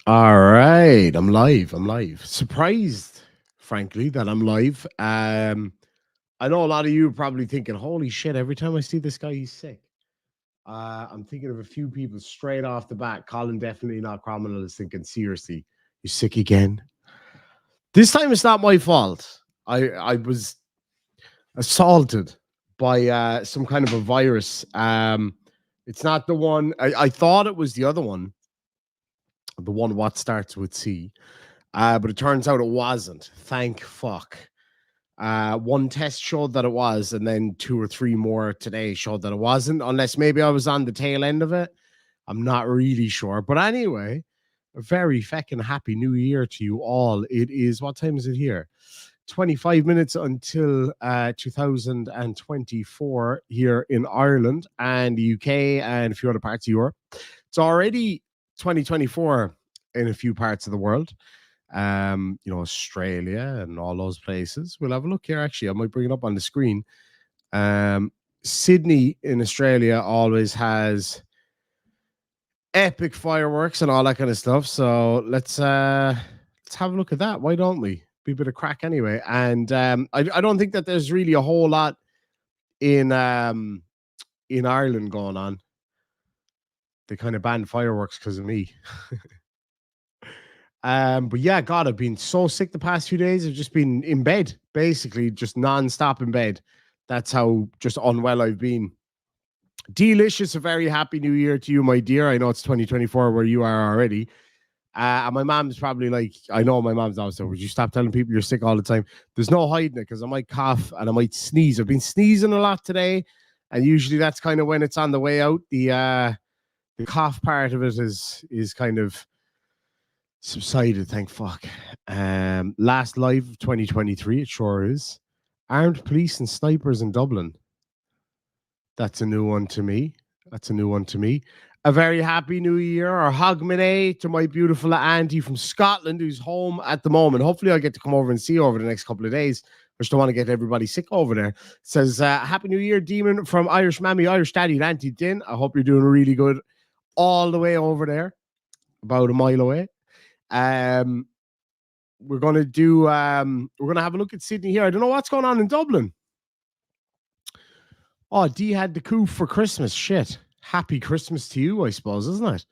All right, I'm live. I'm live. Surprised, frankly, that I'm live. I know a lot of you are probably thinking, "Holy shit!" Every time I see this guy, he's sick. I'm thinking of a few people straight off the bat. Colin definitely not criminal is thinking, seriously, you sick again? This time it's not my fault. I was assaulted by some kind of a virus. It's not the one. I thought it was the other one, the one what starts with C. But it turns out it wasn't. Thank fuck. One test showed that it was, and then two or three more today showed that it wasn't, unless maybe I was on the tail end of it. I'm not really sure. But anyway, a very feckin' happy new year to you all. It is, what time is it here? 25 minutes until 2024 here in Ireland and the UK and a few other parts of Europe. It's already 2024 in a few parts of the world. Australia and all those places. We'll have a look here. Actually, I might bring it up on the screen. Sydney in Australia always has epic fireworks and all that kind of stuff. So let's have a look at that. Why don't we? Be a bit of crack anyway. And I don't think that there's really a whole lot in Ireland going on. They kind of banned fireworks because of me. But yeah, God, I've been so sick the past few days. I've just been in bed, basically, just non-stop in bed. That's how just unwell I've been. Delicious, a very happy new year to you, my dear. I know it's 2024 where you are already. And my mom's probably like, I know my mom's also, would you stop telling people you're sick all the time? There's no hiding it because I might cough and I might sneeze. I've been sneezing a lot today. And usually that's kind of when it's on the way out. The cough part of it is kind of subsided, thank fuck. Last live of 2023, it sure is. Armed police and snipers in Dublin. That's a new one to me. That's a new one to me. A very happy new year, or Hogmanay, to my beautiful auntie from Scotland who's home at the moment. Hopefully, I'll get to come over and see her over the next couple of days. I just don't want to get everybody sick over there. It says, Happy New Year, Demon, from Irish Mammy, Irish Daddy, and Auntie Din. I hope you're doing really good all the way over there, about a mile away. We're gonna have a look at Sydney here. I don't know what's going on in Dublin. Oh, D had the coup for Christmas. Shit. Happy Christmas to you, I suppose, isn't it?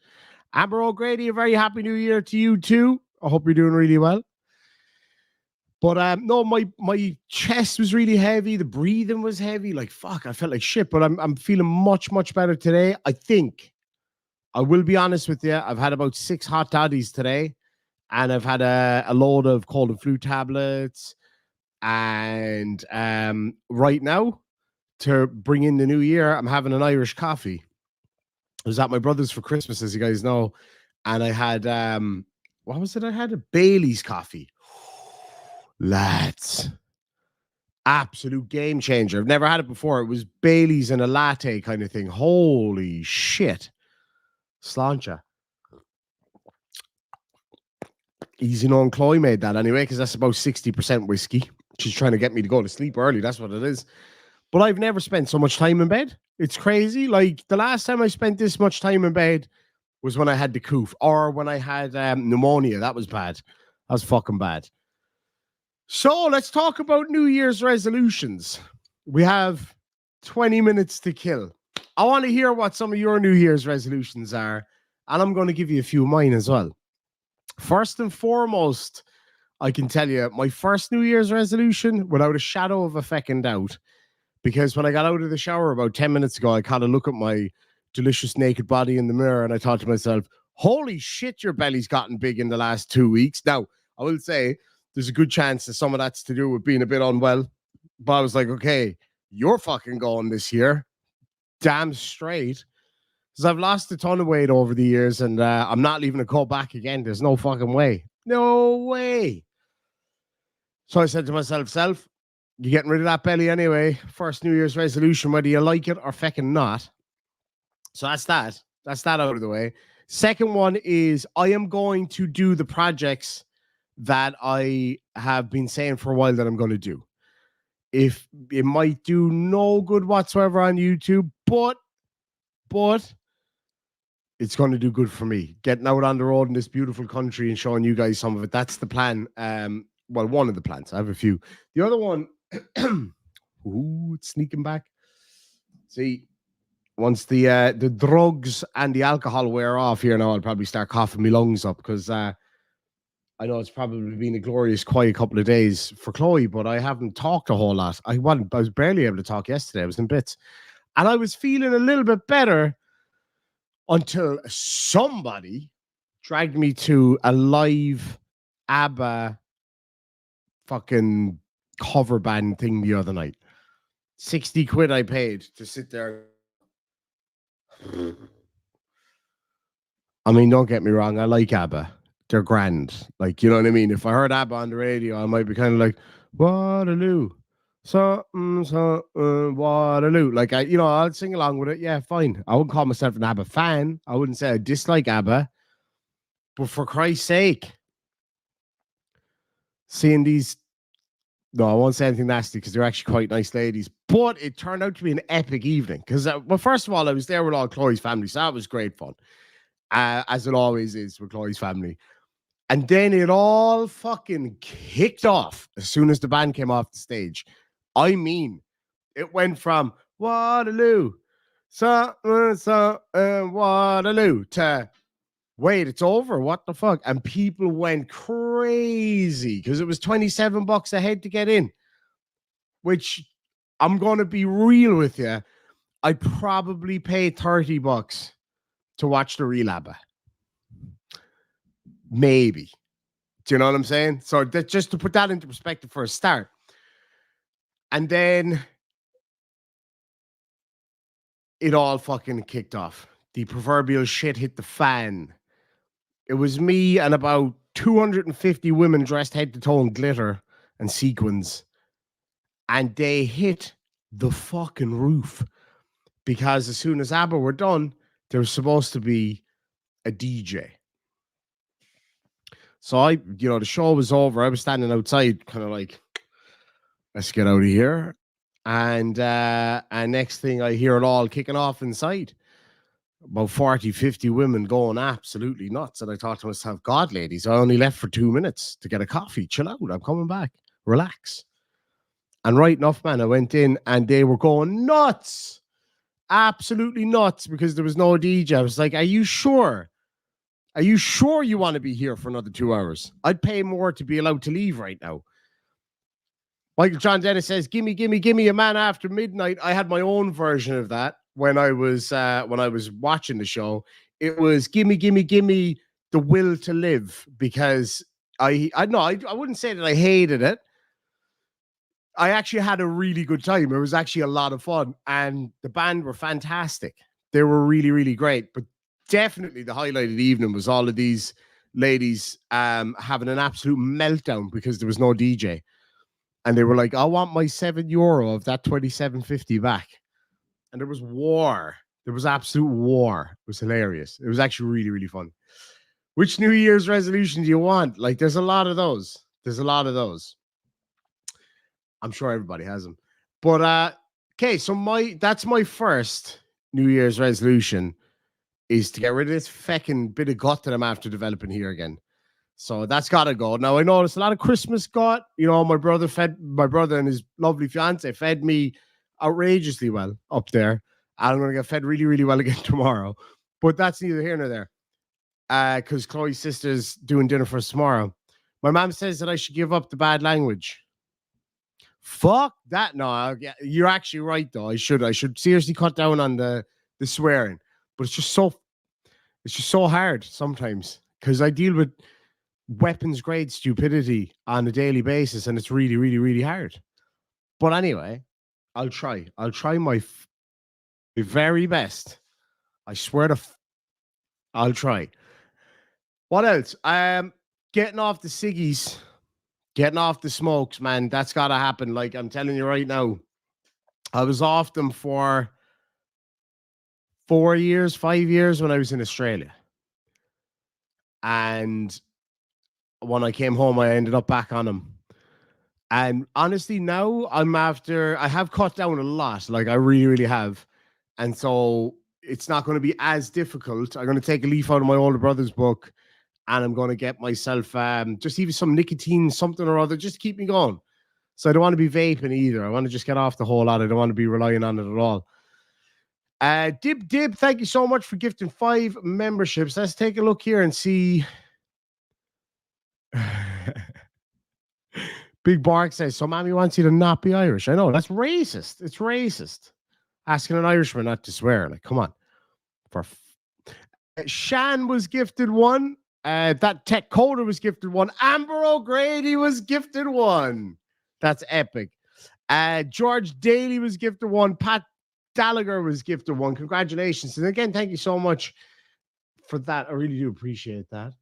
Amber O'Grady, a very happy new year to you too. I hope you're doing really well. But no, my chest was really heavy. The breathing was heavy. Like fuck, I felt like shit. But I'm feeling much better today. I think. I will be honest with you. I've had about 6 hot toddies today, and I've had a load of cold and flu tablets. And right now, to bring in the new year, I'm having an Irish coffee. I was at my brother's for Christmas, as you guys know, and I had what was it? I had a Bailey's coffee. Lads, absolute game changer. I've never had it before. It was Bailey's and a latte kind of thing. Holy shit. Sláinte. Easy known Chloe made that anyway, because that's about 60% whiskey. She's trying to get me to go to sleep early. That's what it is. But I've never spent so much time in bed. It's crazy. Like the last time I spent this much time in bed was when I had the coof, or when I had pneumonia. That was bad. That was fucking bad. So let's talk about New Year's resolutions. We have 20 minutes to kill. I want to hear what some of your New Year's resolutions are, and I'm going to give you a few of mine as well. First and foremost, I can tell you my first New Year's resolution, without a shadow of a feckin' doubt, because when I got out of the shower about 10 minutes ago, I kind of look at my delicious naked body in the mirror and I thought to myself, holy shit, your belly's gotten big in the last 2 weeks. Now, I will say there's a good chance that some of that's to do with being a bit unwell. But I was like, okay, you're fucking going this year. Damn straight. Because I've lost a ton of weight over the years, and I'm not leaving to go back again. There's no fucking way. No way. So I said to myself, self, you're getting rid of that belly anyway. First New Year's resolution, whether you like it or fucking not. So that's that. That's that out of the way. Second one is I am going to do the projects that I have been saying for a while that I'm going to do. If it might do no good whatsoever on YouTube, but it's going to do good for me. Getting out on the road in this beautiful country and showing you guys some of it. That's the plan. Well, one of the plans. I have a few. The other one, ooh, it's sneaking back. See, once the drugs and the alcohol wear off here now, I'll probably start coughing my lungs up because I know it's probably been a glorious quiet couple of days for Chloe, but I haven't talked a whole lot. I was barely able to talk yesterday. I was in bits. And I was feeling a little bit better until somebody dragged me to a live ABBA fucking cover band thing the other night. 60 quid I paid to sit there. I mean, don't get me wrong. I like ABBA. They're grand. Like, you know what I mean? If I heard ABBA on the radio, I might be kind of like, Waterloo. Waterloo. Like, I'd sing along with it. Yeah, fine. I wouldn't call myself an ABBA fan. I wouldn't say I dislike ABBA. But for Christ's sake, seeing these, no, I won't say anything nasty because they're actually quite nice ladies. But it turned out to be an epic evening because, well, first of all, I was there with all Chloe's family, so that was great fun, as it always is with Chloe's family. And then it all fucking kicked off as soon as the band came off the stage. I mean, it went from Waterloo, Waterloo to wait, it's over. What the fuck? And people went crazy because it was $27 a head to get in, which I'm going to be real with you. I'd probably pay $30 to watch the real ABBA. Maybe. Do you know what I'm saying? So that, just to put that into perspective for a start. And then it all fucking kicked off. The proverbial shit hit the fan. It was me and about 250 women dressed head to toe in glitter and sequins. And they hit the fucking roof. Because as soon as ABBA were done, there was supposed to be a DJ. So the show was over. I was standing outside, kind of like, let's get out of here. And next thing I hear it all kicking off inside. About 40, 50 women going absolutely nuts. And I thought to myself, God, ladies, I only left for 2 minutes to get a coffee. Chill out. I'm coming back. Relax. And right enough, man, I went in and they were going nuts. Absolutely nuts because there was no DJ. I was like, are you sure? Are you sure you want to be here for another 2 hours? I'd pay more to be allowed to leave right now. Michael John Dennis says, gimme a man after midnight. I had my own version of that when I was watching the show. It was gimme the will to live, because I wouldn't say that I hated it. I actually had a really good time. It was actually a lot of fun, and the band were fantastic. They were really, really great. But definitely the highlight of the evening was all of these ladies having an absolute meltdown because there was no DJ. And they were like, I want my €7 of that $27.50 back. And there was war. There was absolute war. It was hilarious. It was actually really, really fun. Which New Year's resolution do you want? Like, there's a lot of those. I'm sure everybody has them. But, okay, so that's my first New Year's resolution, is to get rid of this feckin' bit of gut that I'm after developing here again. So that's got to go. Now, I noticed a lot of Christmas gut. My brother and his lovely fiance fed me outrageously well up there. I'm going to get fed really, really well again tomorrow. But that's neither here nor there. Because Chloe's sister's doing dinner for us tomorrow. My mom says that I should give up the bad language. Fuck that. No, you're actually right, though. I should seriously cut down on the swearing. But it's just so hard sometimes, because I deal with weapons grade stupidity on a daily basis, and it's really, really, really hard. But anyway, I'll try my very best. I swear to I'll try. What else? Getting off the ciggies, getting off the smokes, man. That's gotta happen. Like, I'm telling you right now, I was off them for 5 years when I was in Australia. And when I came home, I ended up back on them. And honestly, now I have cut down a lot. Like, I really, really have. And so it's not going to be as difficult. I'm going to take a leaf out of my older brother's book, and I'm going to get myself just even some nicotine, something or other, just to keep me going. So I don't want to be vaping either. I want to just get off the whole lot. I don't want to be relying on it at all. Dib, thank you so much for gifting 5 memberships. Let's take a look here and see. Big Bark says, so mommy wants you to not be Irish. I know, that's racist. It's racist. Asking an Irishman not to swear. Like, come on. Shan was gifted 1. That Tech Coder was gifted 1. Amber O'Grady was gifted 1. That's epic. George Daly was gifted 1. Pat Gallagher was gifted 1. Congratulations. And again, thank you so much for that. I really do appreciate that.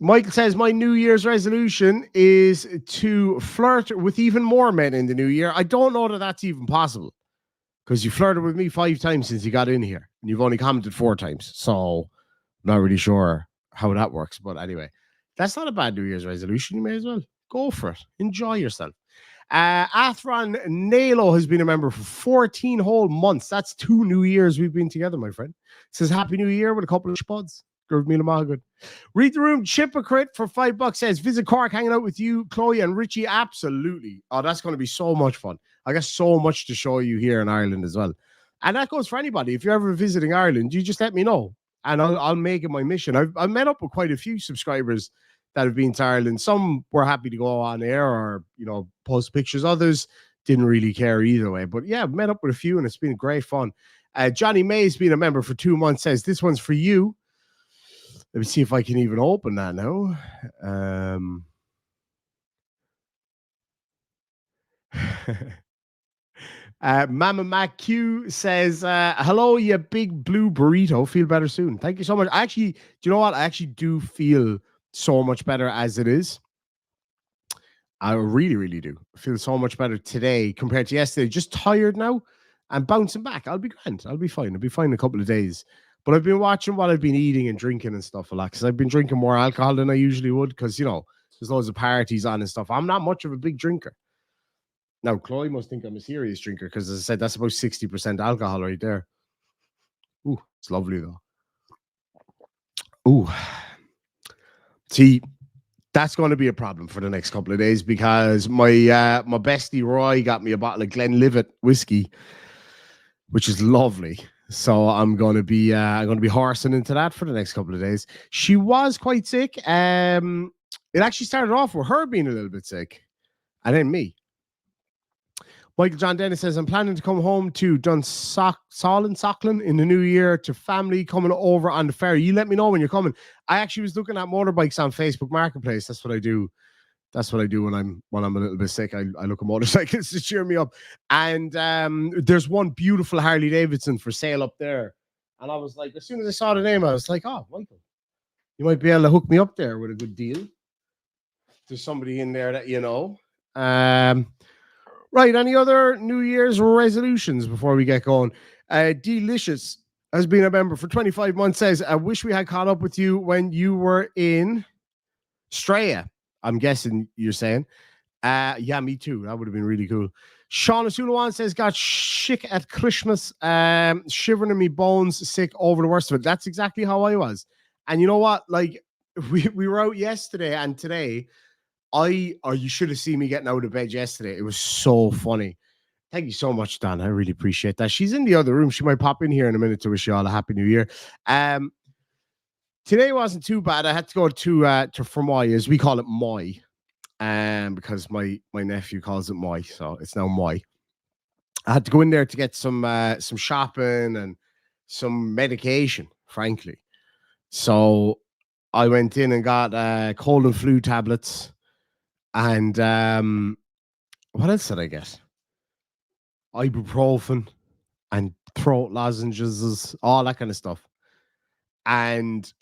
Michael says, my New Year's resolution is to flirt with even more men in the new year. I don't know that that's even possible, because you flirted with me 5 times since you got in here, and you've only commented 4 times. So I'm not really sure how that works. But anyway, that's not a bad New Year's resolution. You may as well go for it. Enjoy yourself. Athron Nalo has been a member for 14 whole months. That's 2 New Years we've been together, my friend. Says Happy New Year with a couple of spuds. Good. Read the Room Chipocrit for $5 says, visit Cork, hanging out with you, Chloe and Richie. Absolutely. Oh, that's going to be so much fun. I got so much to show you here in Ireland as well. And that goes for anybody. If you're ever visiting Ireland, you just let me know, and I'll make it my mission. I've met up with quite a few subscribers that have been to Ireland. Some were happy to go on air or, post pictures. Others didn't really care either way. But yeah, I've met up with a few, and it's been great fun. Johnny May's been a member for 2 months, says, this one's for you. Let me see if I can even open that now. Mama Mac Q says, hello, you big blue burrito. Feel better soon. Thank you so much. Do you know what? I actually do feel so much better as it is. I really, really do. I feel so much better today compared to yesterday. Just tired now and bouncing back. I'll be grand. I'll be fine. I'll be fine in a couple of days. But I've been watching what I've been eating and drinking and stuff a lot, because I've been drinking more alcohol than I usually would, because, there's loads of parties on and stuff. I'm not much of a big drinker. Now, Chloe must think I'm a serious drinker, because, as I said, that's about 60% alcohol right there. Ooh, it's lovely, though. Ooh. See, that's going to be a problem for the next couple of days, because my bestie Roy got me a bottle of Glenlivet whiskey, which is lovely. So I'm going to be horsing into that for the next couple of days. She was quite sick. It actually started off with her being a little bit sick, and then me. Michael John Dennis says, I'm planning to come home to Sockland in the new year to family coming over on the ferry. You let me know when you're coming. I actually was looking at motorbikes on Facebook Marketplace. That's what I do. That's what I do when I'm a little bit sick. I look at motorcycles to cheer me up. And there's one beautiful Harley Davidson for sale up there. And I was like, as soon as I saw the name, I was like, oh, Michael, you might be able to hook me up there with a good deal. There's somebody in there that you know. Right, any other New Year's resolutions before we get going? Delicious has been a member for 25 months, says, I wish we had caught up with you when you were in Straya. I'm guessing you're saying. Yeah, me too. That would have been really cool. Sean Asulawan says, got sick at Christmas, shivering in me bones, sick over the worst of it. That's exactly how I was. And you know what? Like, we were out yesterday and today. You should have seen me getting out of bed yesterday. It was so funny. Thank you so much, Dan. I really appreciate that. She's in the other room. She might pop in here in a minute to wish you all a happy new year. Today wasn't too bad. I had to go to Fermoy, as we call it Moy, because my nephew calls it Moy, so it's now Moy. I had to go in there to get some shopping and some medication, frankly. So I went in and got cold and flu tablets, and what else did I get? Ibuprofen and throat lozenges, all that kind of stuff. And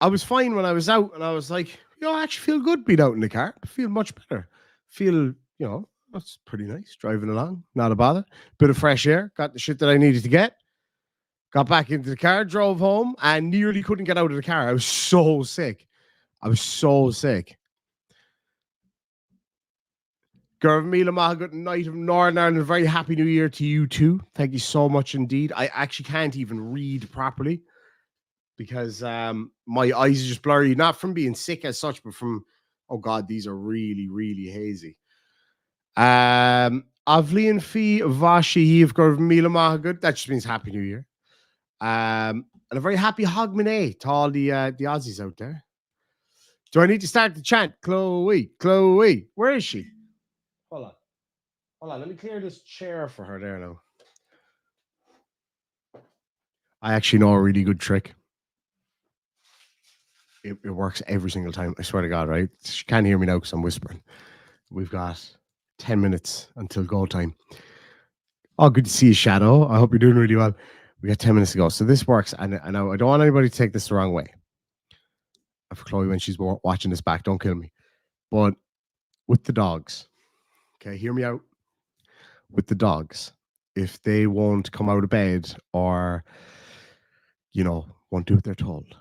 I was fine when I was out, and I was like, I actually feel good being out in the car. I feel much better. That's pretty nice driving along. Not a bother. Bit of fresh air. Got the shit that I needed to get. Got back into the car, drove home, and nearly couldn't get out of the car. I was so sick. Mila Maha, good night of Northern Ireland. A very happy new year to you too. Thank you so much indeed. I actually can't even read properly because my eyes are just blurry, not from being sick as such, but from, oh God, these are really, really hazy. Avlian Fi Vashi of Mila Maha, good. That just means happy new year. And a very happy Hogmanay to all the Aussies out there. Do I need to start the chant? Chloe, Chloe, where is she? Hold on. Let me clear this chair for her there now. I actually know a really good trick. It works every single time. I swear to God, right? She can't hear me now because I'm whispering. We've got 10 minutes until go time. Oh, good to see you, Shadow. I hope you're doing really well. We got 10 minutes to go. So this works. And I don't want anybody to take this the wrong way. For Chloe, when she's watching this back, don't kill me. But with the dogs, okay, hear me out. With the dogs, if they won't come out of bed or, won't do what they're told,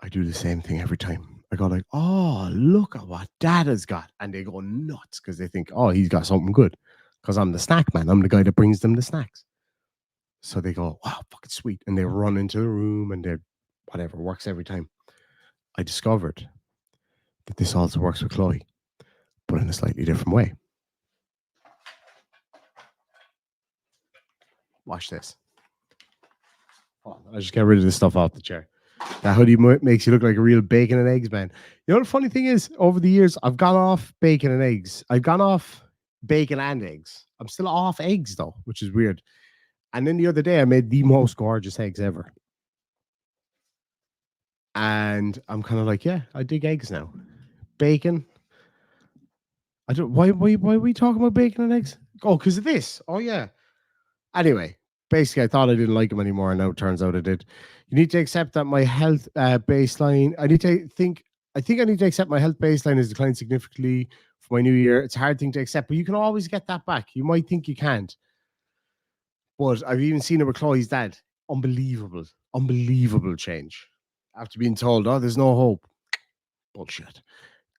I do the same thing every time. I go like, oh, look at what Dad has got. And they go nuts because they think, oh, he's got something good. Because I'm the snack man. I'm the guy that brings them the snacks. So they go, wow, fucking sweet. And they run into the room and they're whatever, works every time. I discovered that this also works with Chloe, but in a slightly different way. Watch this. Oh, I just get rid of this stuff off the chair. That hoodie makes you look like a real bacon and eggs man. You know, the funny thing is, over the years, I've gone off bacon and eggs. I've gone off bacon and eggs. I'm still off eggs, though, which is weird. And then the other day, I made the most gorgeous eggs ever. And I'm kind of like, yeah, I dig eggs now. Bacon. I don't. Why are we talking about bacon and eggs? Oh, because of this. Oh, yeah. Anyway, basically, I thought I didn't like him anymore, and now it turns out I did. You need to accept that my health baseline. I think I need to accept my health baseline has declined significantly for my new year. It's a hard thing to accept, but you can always get that back. You might think you can't, but I've even seen it with Chloe's dad. Unbelievable change. After being told, oh, there's no hope. Bullshit.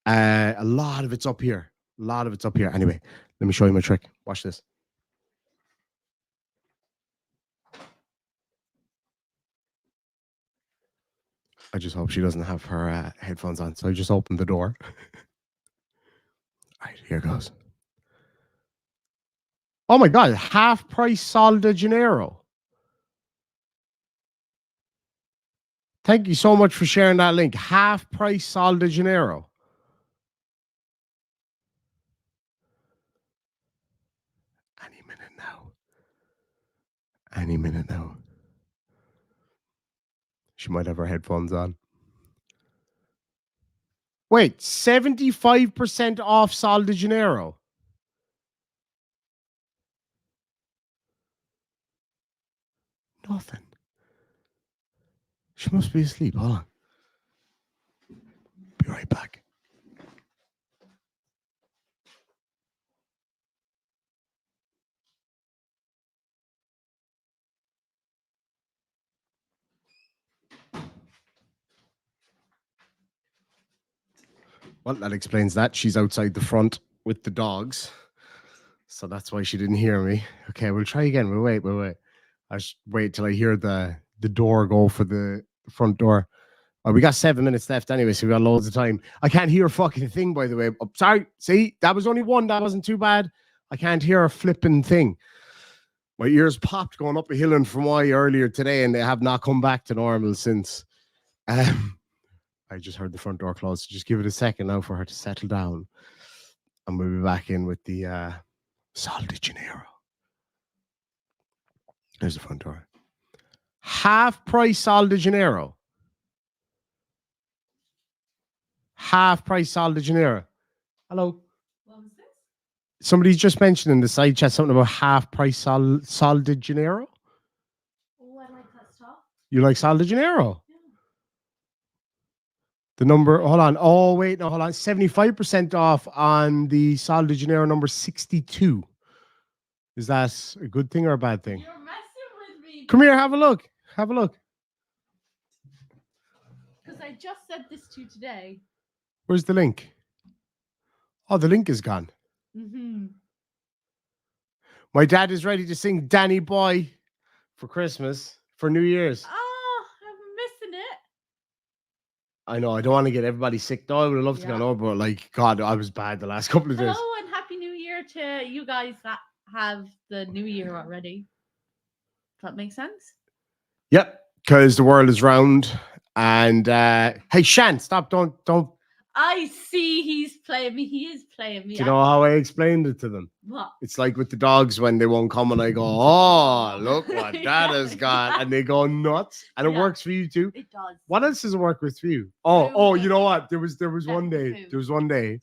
A lot of it's up here. Anyway, let me show you my trick. Watch this. I just hope she doesn't have her headphones on. So I just opened the door. All right, here goes. Oh my God, half price Sol de Janeiro. Thank you so much for sharing that link. Half price Sol de Janeiro. Any minute now. She might have her headphones on. Wait, 75% off Sol de Janeiro. Nothing. She must be asleep. Hold on. Be right back. Well, that explains that. She's outside the front with the dogs. So that's why she didn't hear me. Okay, we'll try again. We'll wait. I should wait till I hear the door go for the front door. Oh, we got 7 minutes left anyway, so we got loads of time. I can't hear a fucking thing, by the way. Oh, sorry. See, that was only one. That wasn't too bad. I can't hear a flipping thing. My ears popped going up a hill in Fermoy earlier today, and they have not come back to normal since. I just heard the front door close. So just give it a second now for her to settle down. And we'll be back in with the Sol de Janeiro. There's the front door. Half price Sol de Janeiro. Half price Sol de Janeiro. Hello. What was this? Somebody's just mentioned in the side chat something about half price Sol de Janeiro. Oh, I like that stuff. You like Sol de Janeiro? Yeah. The number, hold on. Oh, wait, no, hold on. 75% off on the Sol de Janeiro number 62. Is that a good thing or a bad thing? You're messing with me. Come here, have a look. Because I just said this to you today. Where's the link? Oh, the link is gone. Mm-hmm. My dad is ready to sing Danny Boy for Christmas, for New Year's. Oh, I'm missing it. I know, I don't want to get everybody sick though. I would have loved to Yeah. go over, but like, God, I was bad the last couple of days. Hello and happy New Year to you guys that have the New Year already. Does that make sense? Yep, because the world is round. And hey, Shan, stop! Don't. I see he's playing me. He is playing me. Do you know how I explained it to them? What? It's like with the dogs when they won't come, and I go, "Oh, look what Dad Yeah, has got," and they go nuts. And it Yeah. works for you too. It does. What else does it work with for you? Oh, Food. you know what? There was one Definitely day. food. There was one day.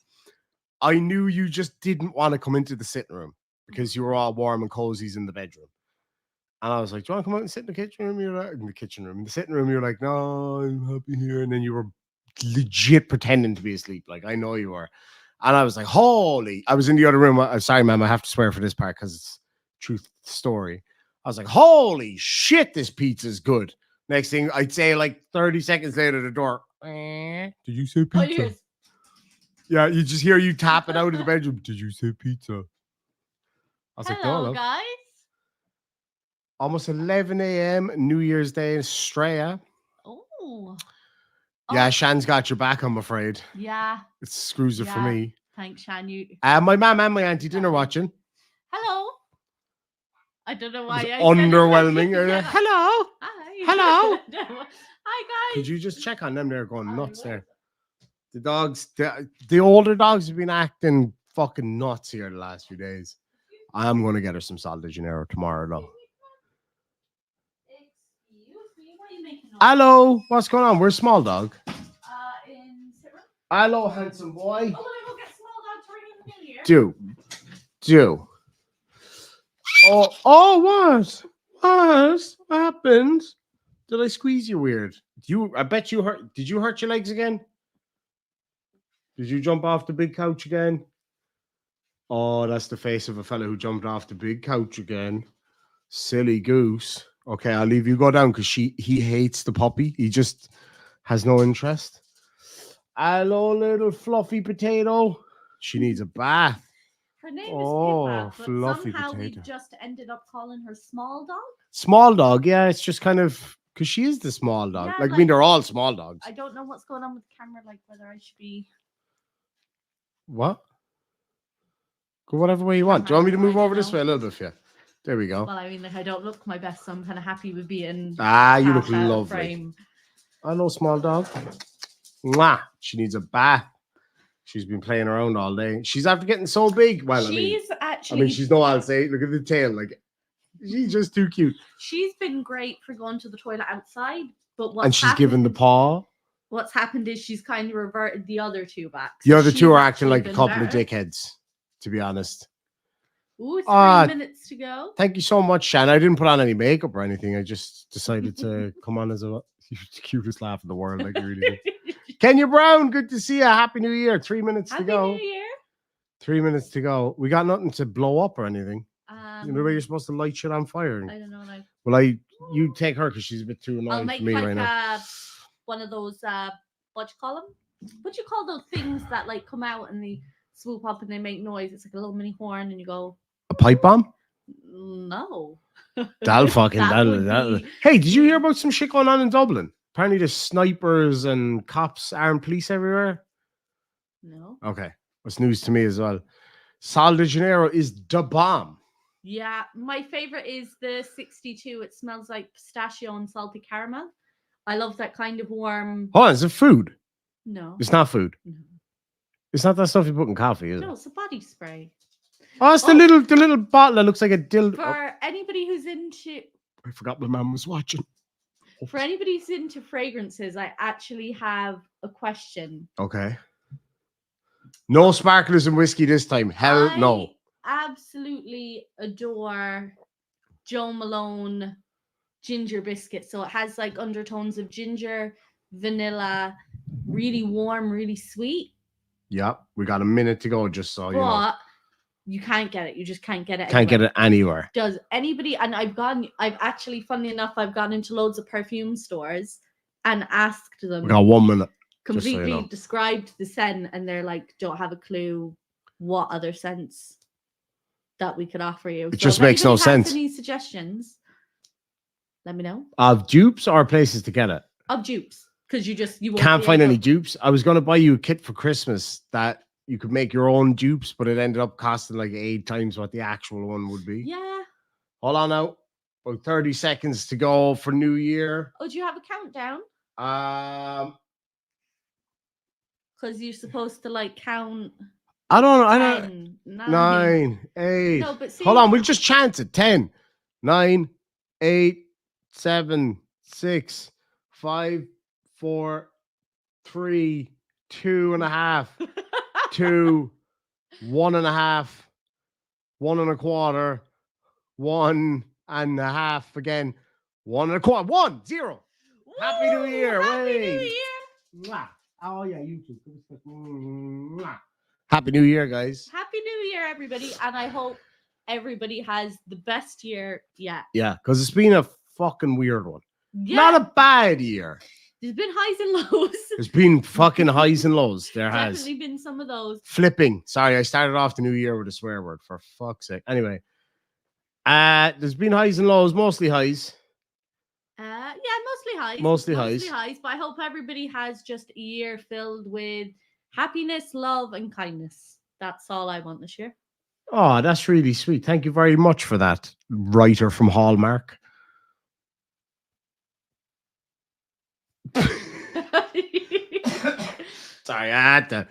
I knew you just didn't want to come into the sitting room because you were all warm and cozies in the bedroom. And I was like, "Do you want to come out and sit in the kitchen room?" You're like, in the kitchen room, in the sitting room. You're like, "No, I'm happy here." And then you were legit pretending to be asleep. Like I know you were. And I was like, "Holy!" I was in the other room. I'm sorry, ma'am. I have to swear for this part because it's truth story. I was like, "Holy shit! This pizza's good." Next thing I'd say, like 30 seconds later, the door. Did you say Oh, pizza? yours. Yeah, you just hear you tap it out of the bedroom. Did you say pizza? I was like, "No, Hello, love." guys. Almost 11 a.m. New Year's Day in Australia. Oh. Yeah, Oh. Shan's got your back, I'm afraid. Yeah. It screws it for Yeah. me. Thanks, Shan. You. My mum and my auntie dinner Lovely. watching. Hello. I don't know why It was I said it underwhelming. like- Yeah. Hello. Hi. Hello. Hi, guys. Could you just check on them? They're going I nuts will. there. The dogs, the older dogs have been acting fucking nuts here the last few days. I am going to get her some Sal de Janeiro tomorrow, though. Excuse me. What are you making? Hello. What's going on? Where's Small Dog? In sit room. Hello, handsome boy. Oh, let me go get small dog to ring in the New Year. Do. Oh, what? What happened? Did I squeeze you weird? I bet you hurt. Did you hurt your legs again? Did you jump off the big couch again? Oh, that's the face of a fella who jumped off the big couch again. Silly goose. Okay, I'll leave you go down because he hates the puppy. He just has no interest. Hello, little fluffy potato. She needs a bath. Her name Oh, is Pippa, but fluffy somehow potato. we just ended up calling her Small Dog. Small dog, yeah, it's just kind of because she is the small dog. Yeah, I mean, like- they're all small dogs. I don't know what's going on with the camera, like whether I should be. What? Go whatever way you want. Do you want me to move I over don't this know. way a little bit for you? There we go. Well, I mean, like I don't look my best, so I'm kind of happy with being. You look half out of lovely. frame. Hello, small dog. Mwah. She needs a bath. She's been playing around all day. She's after getting so big. Well, She's I actually. mean, she's no Alsay. Look at the tail. Like, she's just too cute. She's been great for going to the toilet outside, but what's And she's given the paw. What's happened is she's kind of reverted the other two back. The So other two she's are acting actually like a been couple of better. dickheads, to be honest. Ooh, 3 Ah, minutes to go. Thank you so much, Shan. I didn't put on any makeup or anything. I just decided to come on as a the cutest laugh in the world. Like you really do. Kenya Brown, good to see you. Happy New Year. 3 minutes Happy to go. New Year. 3 minutes to go. We got nothing to blow up or anything. You know the way you're supposed to light shit on fire. I don't know, like. Well, you take her because she's a bit too I'll annoying make for me like right now. one of those what you call them? What you call those things that like come out and they swoop up and they make noise? It's like a little mini horn, and you go. A pipe bomb? No. That'll fucking That that'll. would be- Hey, did you hear about some shit going on in Dublin? Apparently, there's snipers and cops, armed police everywhere. No. Okay, that's news to me as well. Sal de Janeiro is the bomb. Yeah, my favorite is the 62. It smells like pistachio and salty caramel. I love that kind of warm. Oh, is it food? No. It's not food. No. It's not that stuff you put in coffee, is No, it? it's a body spray. Oh, it's the little bottle that looks like a dildo. For anybody who's into I forgot my mom was watching. for anybody who's into fragrances, I actually have a question. Okay. No sparklers and whiskey this time. Hell no. I absolutely adore Joe Malone ginger biscuit. So it has like undertones of ginger, vanilla, really warm, really sweet. Yeah, we got a minute to go just so you know. But you can't get it. You just can't get it. Can't get it anywhere. Does anybody? And I've actually, funnily enough, I've gone into loads of perfume stores and asked them. We got 1 minute. Completely know. described the scent, and they're like, don't have a clue what other scents that we could offer you. It just makes no sense. Any suggestions? Let me know. Of dupes or places to get it? Of dupes. Because you won't can't find any dupes. I was going to buy you a kit for Christmas that you could make your own dupes, but it ended up costing like 8 times what the actual one would be. Yeah. Hold on now. About 30 seconds to go for New Year. Oh, do you have a countdown? Because you're supposed to like count. I don't know. 9, 8. No, but see, hold on, we'll just chant it. 10, 9, 8, 7, 6, 5, 4, 3, 2.5, 2, 1.5, 1.25, 1.5 again, 1.25, 1, 0. Woo! Happy New Year! Happy New Year! Mwah. Oh yeah, YouTube. Happy New Year, guys. Happy New Year, everybody. And I hope everybody has the best year yet. Yeah, because it's been a fucking weird one. Yeah. Not a bad year. There's been highs and lows. There's been fucking highs and lows. There has. Definitely been some of those. Flipping. Sorry, I started off the new year with a swear word, for fuck's sake. Anyway. There's been highs and lows, mostly highs. Yeah, mostly highs. Mostly highs. But I hope everybody has just a year filled with happiness, love, and kindness. That's all I want this year. Oh, that's really sweet. Thank you very much for that, writer from Hallmark. Sorry, I had to.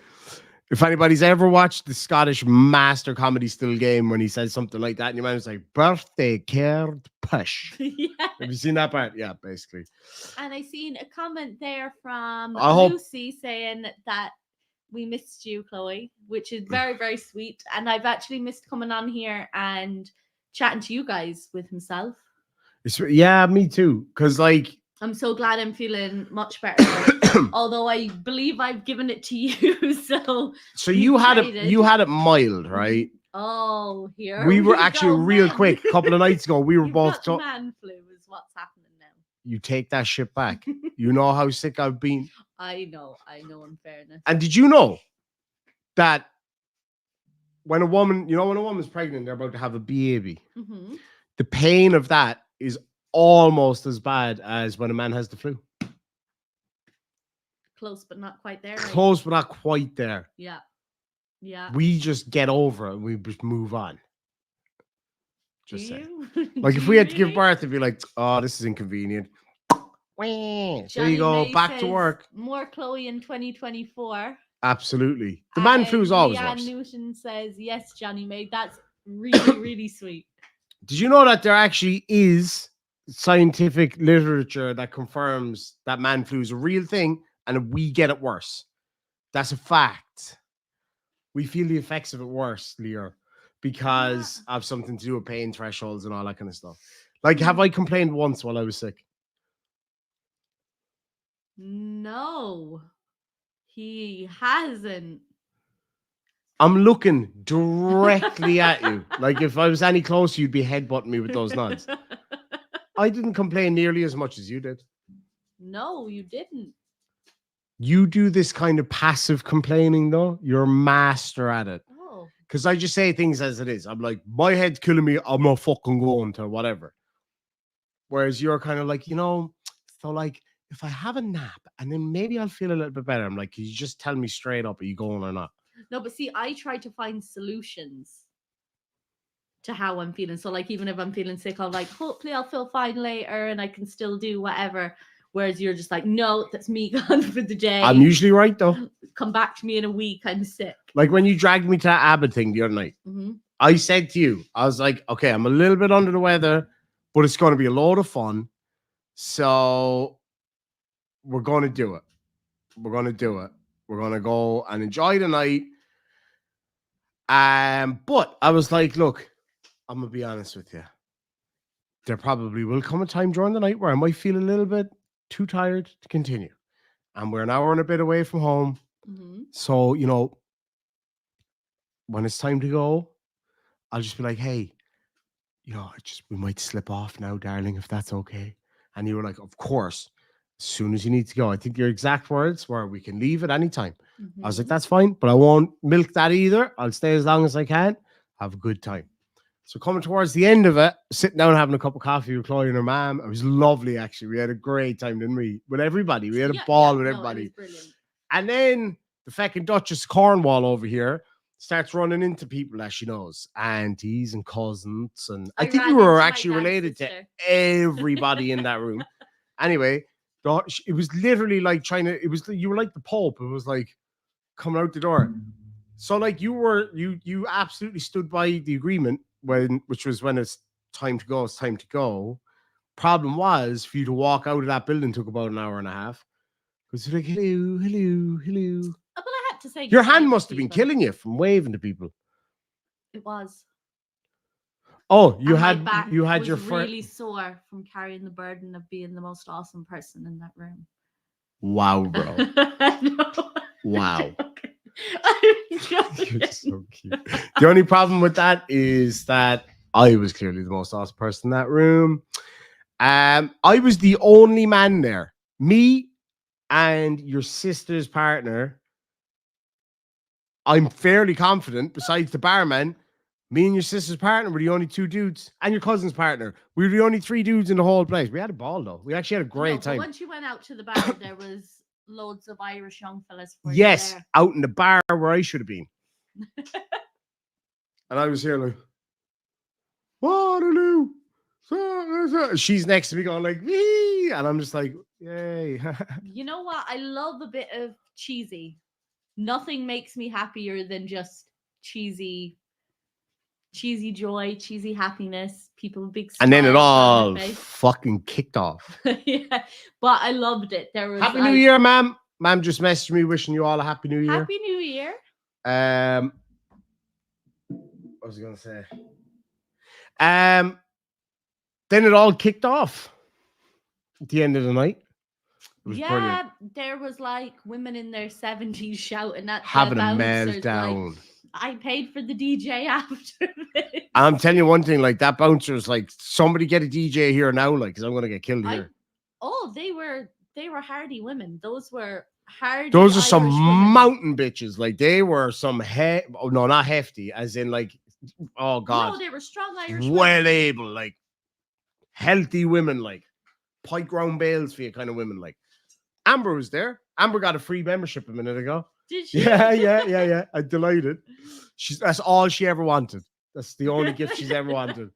If anybody's ever watched the Scottish master comedy Still Game when he says something like that, and your man was like, birthday card push. Yeah. Have you seen that part? Yeah, basically. And I seen a comment there from Lucy saying that we missed you, Chloe, which is very, very sweet. And I've actually missed coming on here and chatting to you guys with himself. Yeah, me too. Because, like, I'm so glad I'm feeling much better. Although I believe I've given it to you. So you had it mild, right? Oh, here we were actually real quick. A couple of nights ago, we were both man flu is what's happening now. You take that shit back. You know how sick I've been. I know, in fairness. And did you know that when a woman's pregnant, they're about to have a baby, the pain of that is almost as bad as when a man has the flu. Close, but not quite there. Close, but not quite there. Yeah. Yeah. We just get over it and we just move on. Just say. Like if we had to give birth, it'd be like, oh, this is inconvenient. There you go, back to work. More Chloe in 2024. Absolutely. The man flu is always worse. worse. Newton says, yes, Johnny May. That's really, really sweet. Did you know that there actually is scientific literature that confirms that man flu is a real thing and we get it worse? That's a fact. We feel the effects of it worse, Leo, because of something to do with pain thresholds and all that kind of stuff. Like, have I complained once while I was sick? No, he hasn't. I'm looking directly at you. Like, if I was any closer, you'd be headbutting me with those nods. I didn't complain nearly as much as you did. No, you didn't. You do this kind of passive complaining, though. You're a master at it. Oh. Because I just say things as it is. I'm like, my head's killing me. I'm not fucking going to whatever. Whereas you're kind of like, so like, if I have a nap and then maybe I'll feel a little bit better. I'm like, can you just tell me straight up, are you going or not? No, but see, I try to find solutions to how I'm feeling. So like, even if I'm feeling sick, I'm like, hopefully I'll feel fine later and I can still do whatever. Whereas you're just like, no, that's me gone for the day. I'm usually right, though. Come back to me in a week. I'm sick. Like when you dragged me to that Abba thing the other night, I said to you, I was like, okay, I'm a little bit under the weather, but it's going to be a load of fun. So we're going to do it. We're going to do it. We're going to go and enjoy the night. But I was like, look, I'm going to be honest with you. There probably will come a time during the night where I might feel a little bit too tired to continue. And we're an hour and a bit away from home. So, when it's time to go, I'll just be like, hey, we might slip off now, darling, if that's okay. And you were like, of course, as soon as you need to go. I think your exact words were, we can leave at any time. I was like, that's fine, but I won't milk that either. I'll stay as long as I can. Have a good time. So coming towards the end of it, sitting down having a cup of coffee with Chloe and her mom, it was lovely actually. We had a great time, didn't we? With everybody. We had a ball with everybody. It was brilliant. And then the fucking Duchess of Cornwall over here starts running into people that she knows, aunties and cousins. And I think you were actually related to everybody in that room. Anyway, it was literally like you were like the Pope. It was like coming out the door. So like you absolutely stood by the agreement which was when it's time to go, it's time to go. Problem was for you to walk out of that building took about an hour and a half. Because you're like, hello, hello, hello. But I had to say your hand must have been killing you from waving to people. It was. Oh, you had your friend really sore from carrying the burden of being the most awesome person in that room. Wow, bro. No. Wow. You're so cute. The only problem with that is that I was clearly the most awesome person in that room. I was the only man there. Me and your sister's partner. I'm fairly confident, besides the barman, me and your sister's partner were the only two dudes, and your cousin's partner. We were the only three dudes in the whole place. We had a ball, though. We actually had a great time. Once you went out to the bar, there was loads of Irish young fellas. Yes, out in the bar where I should have been. And I was here like, Waterloo. She's next to me going like, wee, and I'm just like, yay. You know what? I love a bit of cheesy. Nothing makes me happier than just cheesy joy, cheesy happiness. People with big smiles. And then it all fucking kicked off. Yeah, but I loved it. There was Happy New Year, ma'am. Ma'am just messaged me wishing you all a happy New Year. Happy New Year. What was I gonna say? Then it all kicked off at the end of the night. Yeah, there was like women in their 70s shouting at having the a bouncers, meltdown. Like, I paid for the DJ after this. I'm telling you one thing, like that bouncer was like, somebody get a DJ here now, like, because I'm gonna get killed here. They were hardy women. Those were hardy. Those are Irish some women. mountain bitches. Like they were some no, not hefty, as in like, oh god. No, they were strong Irish well able, like healthy women, like pike round bales for you kind of women. Like Amber was there. Amber got a free membership a minute ago. Did she? Yeah. I'm delighted. That's all she ever wanted. That's the only gift she's ever wanted.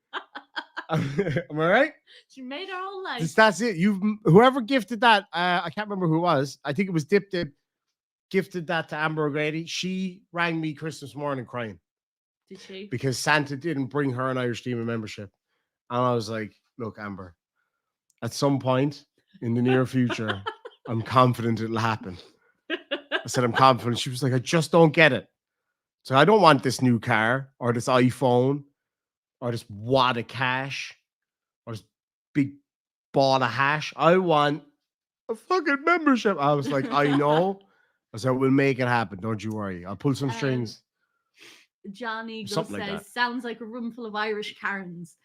Am I right? She made her whole life. That's it. Whoever gifted that, I can't remember who it was. I think it was Dip gifted that to Amber O'Grady. She rang me Christmas morning crying. Did she? Because Santa didn't bring her an Irish Demon membership. And I was like, look, Amber, at some point in the near future, I'm confident it'll happen. I said, I'm confident. She was like, I just don't get it. So I don't want this new car or this iPhone or this wad of cash or this big ball of hash. I want a fucking membership. I was like, I know. I said, we'll make it happen. Don't you worry. I'll pull some strings. Johnny says, like sounds like a room full of Irish Karens.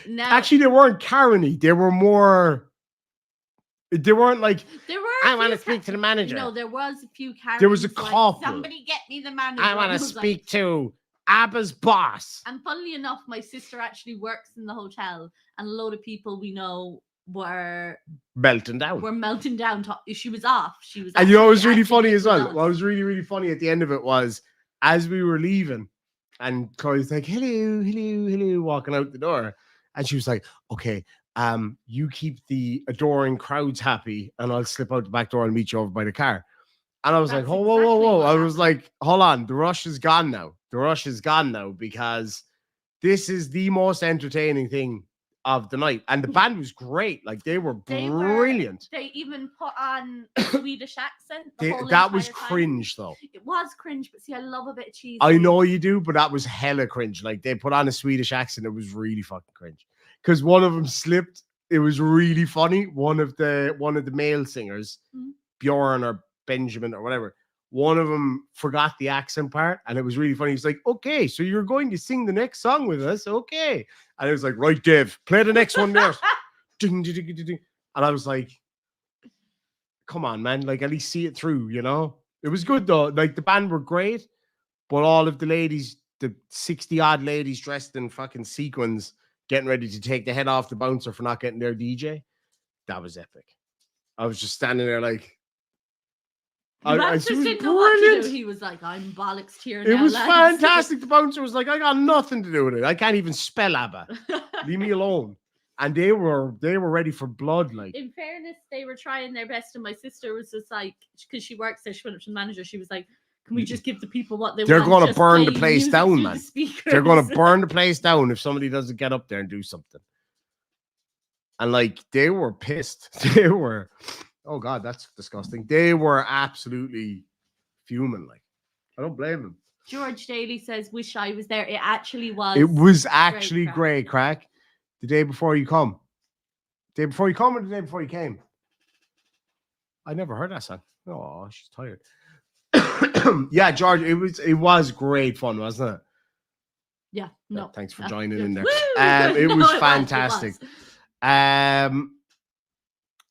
Now, actually, they weren't Karen-y. They were more... They weren't like, I want to speak to the manager. No, there was a few Karens. There was a couple. Like, somebody get me the manager. I want to speak to Abba's boss. And funnily enough, my sister actually works in the hotel, and a load of people we know were melting down. She was off. And you know, it was really funny as well. What was really, really funny at the end of it was, as we were leaving, and Chloe's like, hello, walking out the door. And she was like, okay, you keep the adoring crowds happy, and I'll slip out the back door and meet you over by the car. And I was like, whoa. I was like, hold on, the rush is gone now. Because this is the most entertaining thing of the night. And the band was great. Like, they were brilliant. They even put on a Swedish accent. That was cringe, though. It was cringe, but see, I love a bit of cheese. I know you do, but that was hella cringe. Like, they put on a Swedish accent. It was really fucking cringe. Because one of them slipped. It was really funny. One of the male singers, Bjorn or Benjamin or whatever, one of them forgot the accent part, and it was really funny. He's like, okay, so you're going to sing the next song with us, okay? And it was like, right, Dave, play the next one there. Ding, ding, ding, ding, ding. And I was like, come on, man, like, at least see it through, you know? It was good though. Like, the band were great, but all of the ladies, the 60 odd ladies dressed in fucking sequins getting ready to take the head off the bouncer for not getting their DJ. That was epic. I was just standing there like, The bouncer it was didn't know what to do. brilliant. He was like, I'm bollocks here It now, was lads. fantastic. The bouncer was like, I got nothing to do with it. I can't even spell ABBA. Leave me alone. And they were ready for blood. Like, in fairness, they were trying their best, and my sister was just like, because she works there, she went up to the manager. She was like, "Can we just give the people what they they're want?" gonna Just burn the play place music down, through man. the speakers." They're gonna burn the place down if somebody doesn't get up there and do something. And like, they were pissed. They were, oh God, that's disgusting. They were absolutely fuming. Like, I don't blame them. George Daly says, "Wish I was there." It actually was. It was actually great crack. crack. The day before you come. Day before you come or the day before you came? I never heard that song. Oh, she's tired. Yeah, George, it was great fun, wasn't it? Yeah, no. Thanks for joining in there. Woo! It No, was it fantastic. was.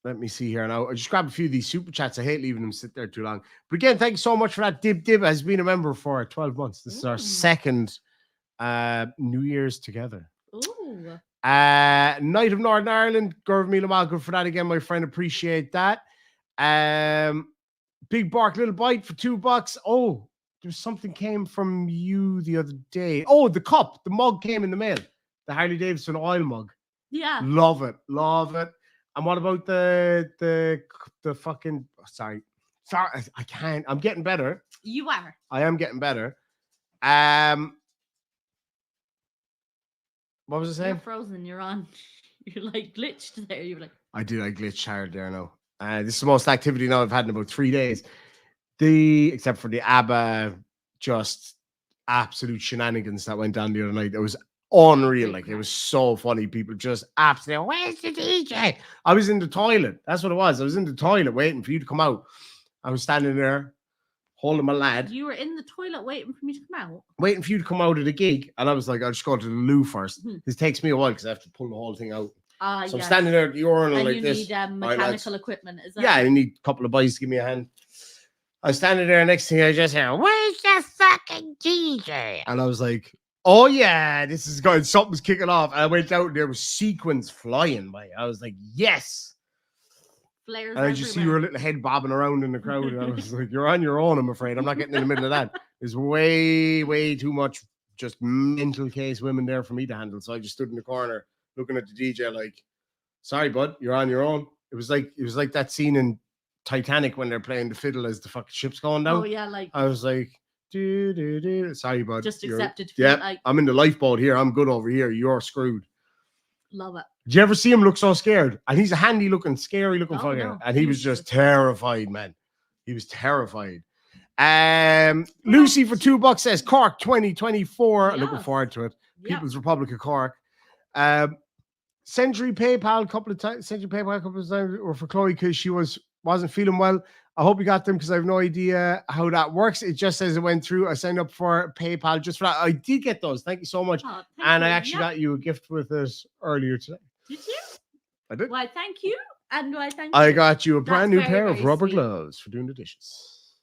Let me see here now. I just grabbed a few of these super chats. I hate leaving them sit there too long. But again, thank you so much for that. Dib has been a member for 12 months. This is our second New Year's together. Ooh. Night of Northern Ireland. Gurv Mila good for that again, my friend. Appreciate that. Big Bark Little Bite for $2. Oh, there's something came from you the other day. Oh, the cup, the mug came in the mail. The Harley Davidson oil mug. Yeah. Love it. And what about the fucking sorry, I can't. I'm getting better. You are. I am getting better. What was I saying? You're frozen. You're on. You're like glitched there. You're like. I glitched hard there now. This is the most activity now I've had in about 3 days. Except for the ABBA, just absolute shenanigans that went down the other night. It was unreal. Like, it was so funny. People just absolutely, where's the DJ? I was in the toilet. That's what it was. I was in the toilet waiting for you to come out. I was standing there holding my lad. You were in the toilet waiting for me to come out? Waiting for you to come out of the gig. And I was like, I'll just go to the loo first. This takes me a while because I have to pull the whole thing out. So I'm standing there at the urinal and like you this. need mechanical equipment, is that? Yeah, I need a couple of boys to give me a hand. I was standing there, next thing I just hear, where's the fucking DJ? And I was like, oh yeah, this is going, something's kicking off. And I went out and there was sequins flying by. I was like, yes. Flares and I just see your little head bobbing around in the crowd. And I was like, you're on your own, I'm afraid. I'm not getting in the middle of that. There's way, way too much just mental case women there for me to handle. So I just stood in the corner looking at the DJ like, sorry, bud, you're on your own. It was like that scene in Titanic when they're playing the fiddle as the fucking ship's going down. Oh yeah, like I was like, sorry, bud. Just accepted. Yeah, like, I'm in the lifeboat here. I'm good over here. You're screwed. Love it. Did you ever see him look so scared? And he's a handy looking, scary looking fucker. No. And he was just terrified, man. He was terrified. Lucy for $2 says Cork 2024. Yes. Looking forward to it. Yep. People's Republic of Cork. Century PayPal a couple of times or for Chloe because she wasn't feeling well. I hope you got them because I have no idea how that works. It just says it went through. I signed up for PayPal just for that. I did get those. Thank you so much. Oh, and I actually got you a gift with us earlier today. Did you? I did. Why, thank you. And why, thank I you. got you a brand new very, pair of very rubber sweet. gloves for doing the dishes.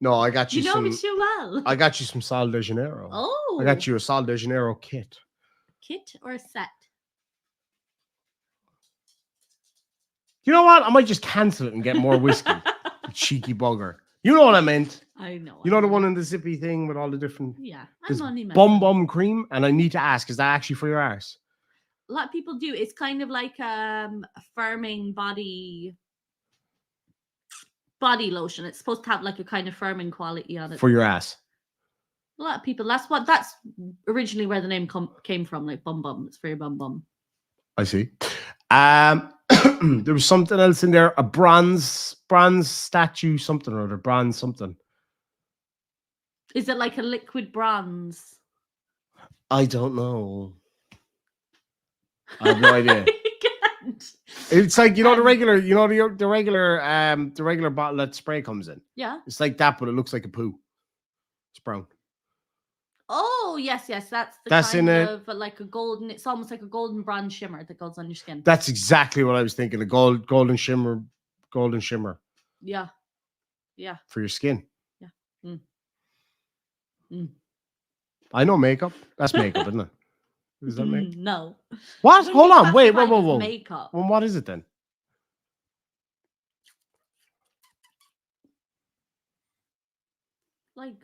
No, I got you, You know some. me too well. I got you some Sal de Janeiro. Oh. I got you a Sal de Janeiro kit. Kit or a set? You know what? I might just cancel it and get more whiskey. Cheeky bugger. You know what I meant. I know. You know the one in the zippy thing with all the different. Yeah. There's I'm only bum cream, and I need to ask: is that actually for your arse? A lot of people do. It's kind of like a firming body lotion. It's supposed to have like a kind of firming quality on it. For your ass. A lot of people. That's originally where the name came from. Like bum. It's for your bum. I see. There was something else in there. A bronze statue, something or other. Bronze something. Is it like a liquid bronze? I don't know. I have no idea. It's like, you know, the regular bottle that spray comes in. Yeah. It's like that, but it looks like a poo. It's brown. Oh, yes. That's kind of like a golden, it's almost like a golden bronze shimmer that goes on your skin. That's exactly what I was thinking. A golden shimmer. Yeah. For your skin. Yeah. I know makeup. That's makeup, isn't it? Is that makeup? No. What? Wouldn't Hold be on. Wait, classified as whoa. Makeup. Well, what is it then? Like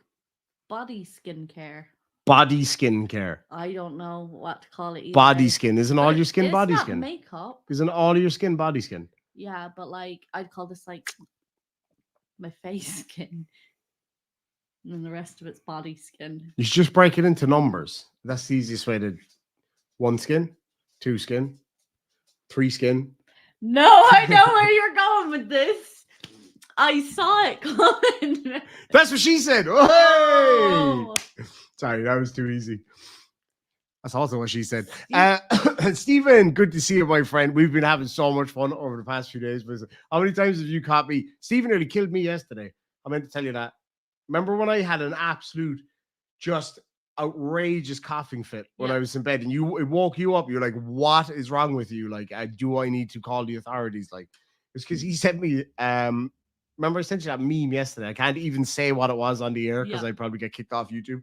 body skincare. Body skincare. I don't know what to call it either. Body skin. Isn't all But your skin it's body not skin? makeup. Isn't all your skin body skin? Yeah, but like I'd call this like my face skin. And then the rest of it's body skin. You should just break it into numbers. That's the easiest way to 1 skin, 2 skin, 3 skin. No, I know where you're going with this. I saw it coming. That's what she said. Oh. Hey! Sorry, that was too easy. That's also what she said. Stephen, good to see you, my friend. We've been having so much fun over the past few days. How many times have you caught me? Stephen nearly killed me yesterday. I meant to tell you that. Remember when I had an absolute, just outrageous coughing fit when I was in bed, and it woke you up? You're like, "What is wrong with you? Like, do I need to call the authorities?" Like, it's because he sent me. Remember I sent you that meme yesterday? I can't even say what it was on the air because I probably get kicked off YouTube.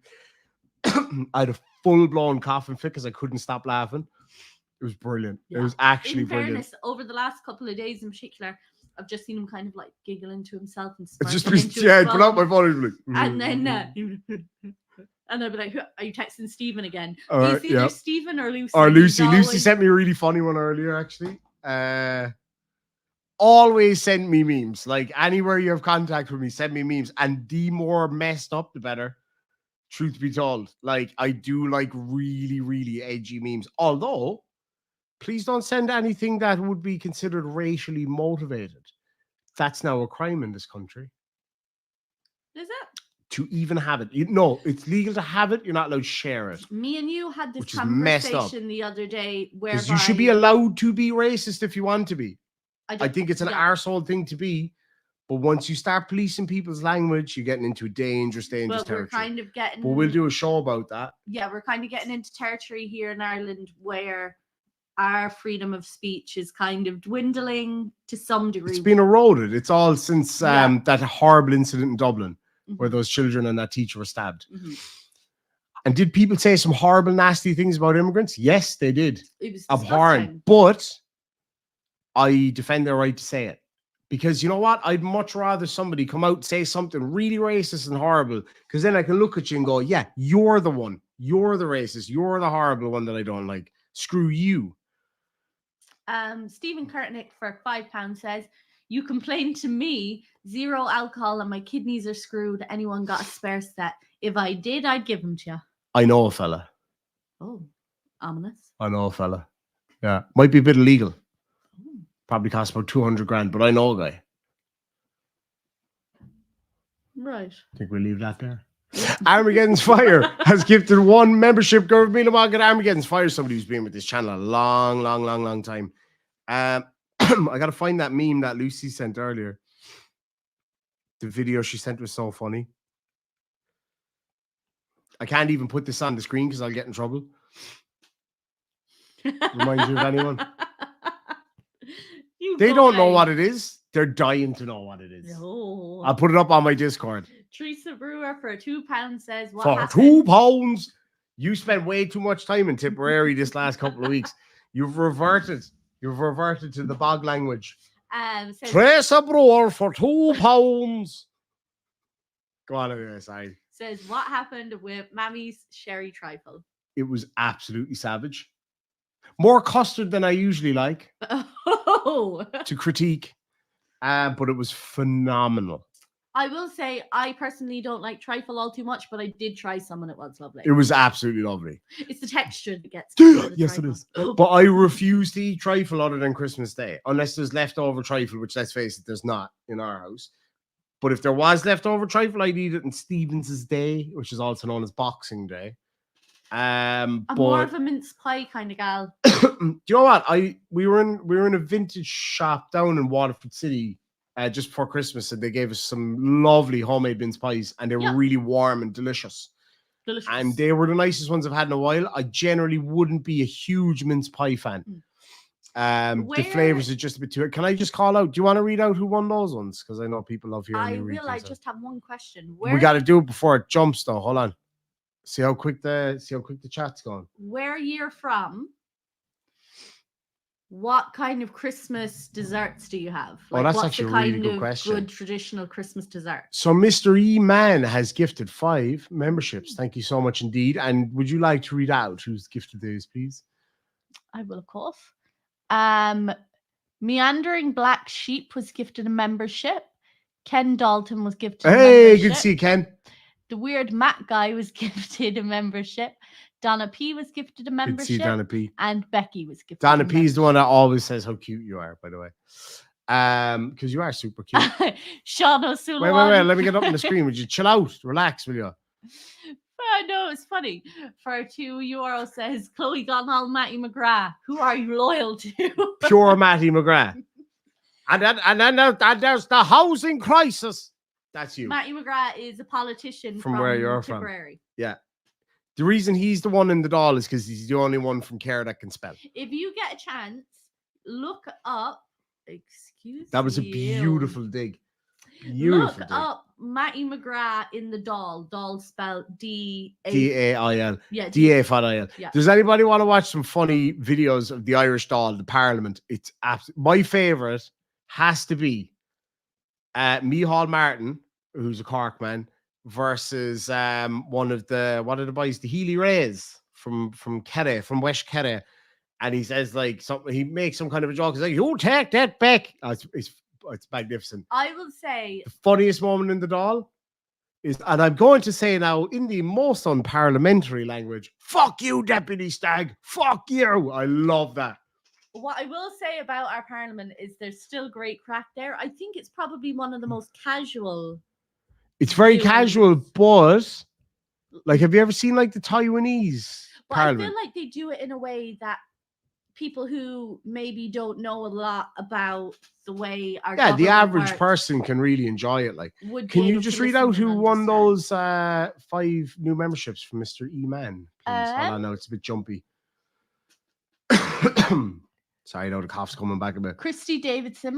I had a full-blown coughing fit because I couldn't stop laughing. It was brilliant. It was actually brilliant. In fairness, over the last couple of days in particular, I've just seen him kind of like giggle into himself and it's just pull out my phone like, and then and I'd be like, "Are you texting Stephen again?" It's either Stephen or Lucy. Lucy sent me a really funny one earlier, actually. Always send me memes. Like, anywhere you have contact with me, send me memes. And the more messed up, the better. Truth be told, like, I do like really, really edgy memes. Although, please don't send anything that would be considered racially motivated. That's now a crime in this country. Is it? To even have it. No, it's legal to have it. You're not allowed to share it. Me and you had this conversation the other day where you should be allowed to be racist if you want to be. I think it's an arsehole thing to be. But once you start policing people's language, you're getting into dangerous territory. We're kind of getting. But we'll do a show about that. Yeah, we're kind of getting into territory here in Ireland where our freedom of speech is kind of dwindling to some degree. It's been eroded. It's all since that horrible incident in Dublin where those children and that teacher were stabbed. And did people say some horrible, nasty things about immigrants? Yes, they did. It was abhorrent. But I defend their right to say it. Because you know what? I'd much rather somebody come out and say something really racist and horrible, because then I can look at you and go, yeah, you're the one. You're the racist. You're the horrible one that I don't like. Screw you. Stephen Kurtnick for £5 says, "You complain to me, 0 alcohol and my kidneys are screwed. Anyone got a spare set? If I did, I'd give them to you." I know a fella. Oh, ominous. I know a fella. Yeah. Might be a bit illegal. Probably costs about 200 grand, but I know a guy. Right. I think we'll leave that there. Armageddon's Fire has gifted 1 membership. Go with me to market. Armageddon's Fire, somebody who's been with this channel a long time. I got to find that meme that Lucy sent earlier. The video she sent was so funny. I can't even put this on the screen because I'll get in trouble. Remind you of anyone? They don't know what it is. They're dying to know what it is. No. I'll put it up on my Discord. Teresa Brewer for £2 says, "What for happened?" £2, you spent way too much time in Tipperary this last couple of weeks. You've reverted to the bog language. Teresa Brewer for £2. Go on, anyway, sorry. Says, "What happened with Mammy's sherry trifle?" It was absolutely savage. More custard than I usually like to critique, but it was phenomenal. I will say I personally don't like trifle all too much, but I did try some and it was lovely. It was absolutely lovely. It's the texture that gets yes, it is. But I refuse to eat trifle other than Christmas Day, unless there's leftover trifle, which, let's face it, there's not in our house. But if there was leftover trifle, I'd eat it on Stevens's Day, which is also known as Boxing Day. I'm more of a mince pie kind of gal. Do you know what? We were in a vintage shop down in Waterford City just before Christmas, and they gave us some lovely homemade mince pies, and they were really warm and delicious. And they were the nicest ones I've had in a while. I generally wouldn't be a huge mince pie fan. The flavors are just a bit too. Can I just call out? Do you want to read out who won those ones? Because I know people love hearing me read. I just have one question. We got to do it before it jumps, though. Hold on. See how quick the chat's going. Where you're from, what kind of Christmas desserts do you have? Oh, that's actually a really good question. Good traditional Christmas dessert? So Mr. E Man has gifted 5 memberships. Thank you so much indeed. And would you like to read out who's gifted those, please? I will, of course. Meandering Black Sheep was gifted a membership. Ken Dalton was gifted a membership. Hey, good to see you, Ken. The Weird Matt guy was gifted a membership. Donna P was gifted a membership. Good to see Donna P. And Becky was gifted Donna P is the one that always says how cute you are, by the way. Because you are super cute. Sean O'Sullivan. Wait. Let me get up on the screen. Would you chill out? Relax, will you? I know, it's funny. For €2 says, Chloe gone all Matty McGrath. Who are you loyal to? Pure Matty McGrath. And then there's the housing crisis. That's you. Matty McGrath is a politician from where you're Tipperary. Yeah. The reason he's the one in the doll is because he's the only one from Care that can spell. If you get a chance, look up. Excuse me. That was a beautiful dig. Beautiful dig. Up Matty McGrath in the doll. Doll spelled D-A-I-L. D-A-I-L. Yeah. D-A-I-L. Yeah. Does anybody want to watch some funny videos of the Irish doll, the Parliament? It's my favorite has to be Micheál Martin, who's a Cork man, versus one of the boys, the Healy Rays from Kerry, from West Kerry. And he says like something, he makes some kind of a joke. He's like, "You take that back." It's magnificent. I will say the funniest moment in the doll is, and I'm going to say now in the most unparliamentary language, "Fuck you, Deputy Stag. Fuck you." I love that. What I will say about our Parliament is there's still great crack there. I think it's probably one of the most casual. It's very casual, but like, have you ever seen like the Taiwanese Parliament? I feel like they do it in a way that people who maybe don't know a lot about the way our the average person can really enjoy it. Like, can you just read out who won those 5 new memberships from Mr. E Man, please? Hold on, now it's a bit jumpy. Sorry, the cough's coming back a bit. Christy Davidson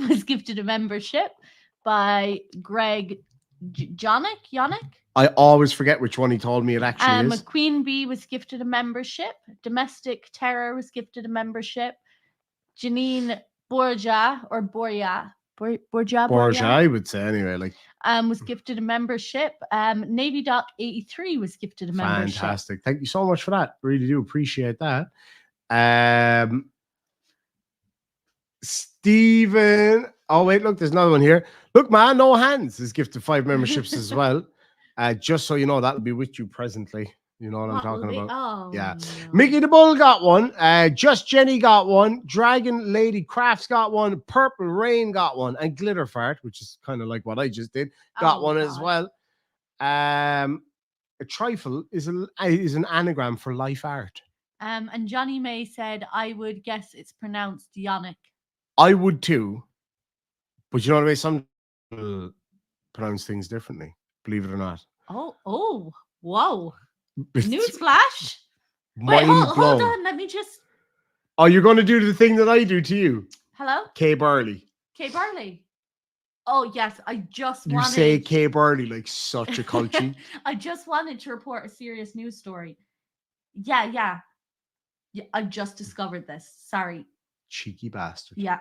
was gifted a membership by Greg Yannick. I always forget which one he told me it actually is. Queen Bee was gifted a membership. Domestic Terror was gifted a membership. Janine Borja, I would say anyway. Like, was gifted a membership. Navy Doc 83 was gifted a membership. Fantastic! Thank you so much for that. Really do appreciate that. Stephen. Oh wait, look, there's another one here. Look, man, no hands is gifted 5 memberships as well. Just so you know, that'll be with you presently. You know what I'm talking about. Oh, yeah. No. Mickey the Bull got one. Just Jenny got one. Dragon Lady Crafts got one. Purple Rain got one. And Glitter Fart, which is kind of like what I just did, got one as well. A trifle is an anagram for life art. And Johnny May said, I would guess it's pronounced Yannick. I would too. But you know what I mean? Some people pronounce things differently, believe it or not. Oh, whoa. Newsflash. Wait, hold on. Let me just. Oh, you're going to do the thing that I do to you. Hello? Kay Burley. Oh, yes. I just wanted. You say Kay Burley like such a culture. I just wanted to report a serious news story. Yeah. I just discovered this. Sorry. Cheeky bastard. Yeah.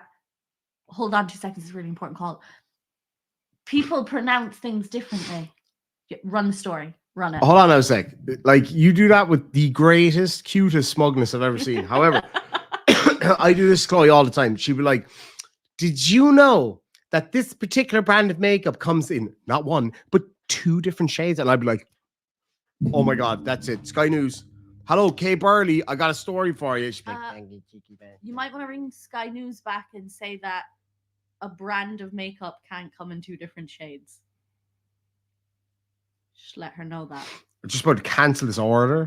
Hold on 2 seconds. It's a really important call. People pronounce things differently. Run the story. Run it. Hold on a sec. Like, you do that with the greatest, cutest smugness I've ever seen. However, I do this to Chloe all the time. She'd be like, did you know that this particular brand of makeup comes in not 1, but 2 different shades? And I'd be like, oh my God, that's it. Sky News. Hello, Kay Burley. I got a story for you. She'd be like, you might want to ring Sky News back and say that a brand of makeup can't come in 2 different shades. Just let her know that. I'm just about to cancel this order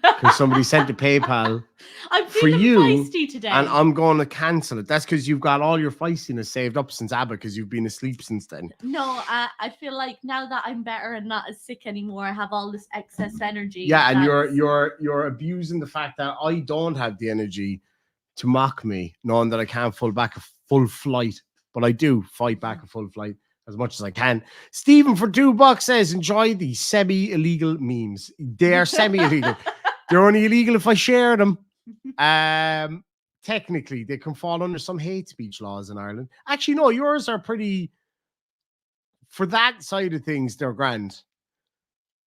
because somebody sent a PayPal I'm for you, feisty today, and I'm going to cancel it. That's because you've got all your feistiness saved up since ABBA, because you've been asleep since then. No, I feel like now that I'm better and not as sick anymore, I have all this excess energy. Yeah, and you're abusing the fact that I don't have the energy to mock me, knowing that I can't full back a full flight, but I do fight back a full flight. as much as I can. Stephen for $2 says, enjoy the semi-illegal memes. They are semi-illegal. They're only illegal if I share them. Technically, they can fall under some hate speech laws in Ireland. Actually, no, yours are pretty... For that side of things, they're grand.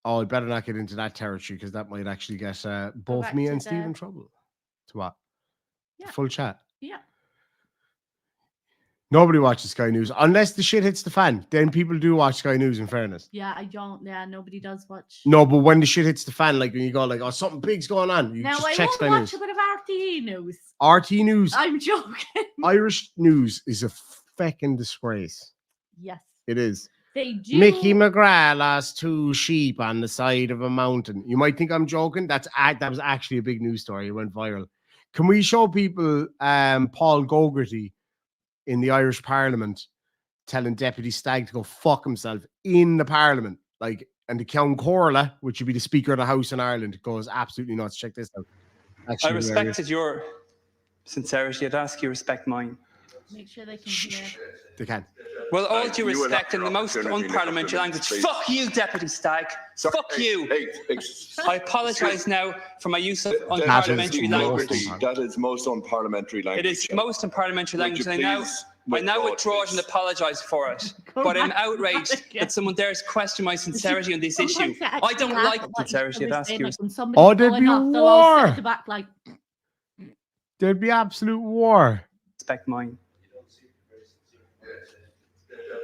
Oh, I better not get into that territory because that might actually get both me and Steve in trouble. To what? Yeah. Full chat. Yeah. Nobody watches Sky News unless the shit hits the fan. Then people do watch Sky News, in fairness. Yeah, I don't. Yeah, nobody does watch. No, but when the shit hits the fan, like when you go like, oh, something big's going on, you Now, just I check won't Sky watch News. a bit of RTE news. RT News. I'm joking. Irish news is a fucking disgrace. Yes. It is. They do. Mickey McGrath lost 2 sheep on the side of a mountain. You might think I'm joking. That was actually a big news story. It went viral. Can we show people Paul Gogarty in the Irish Parliament telling Deputy Stagg to go fuck himself in the Parliament? Like, and the Count Corla, which would be the Speaker of the House in Ireland, goes absolutely nuts. Check this out. Actually, I respected your sincerity. I'd ask you respect mine. Make sure they can hear. They can. Well, all due respect in the most unparliamentary language. Fuck you, Deputy Stagg. Fuck you. I apologise now for my use of unparliamentary language. That is most unparliamentary language. It is most unparliamentary language, and I now withdraw it and apologise for it. But I'm outraged that someone dares question my sincerity on this issue. I don't like sincerity. I'd ask you. Oh, there'd be war. Like, there'd be absolute war. Respect mine.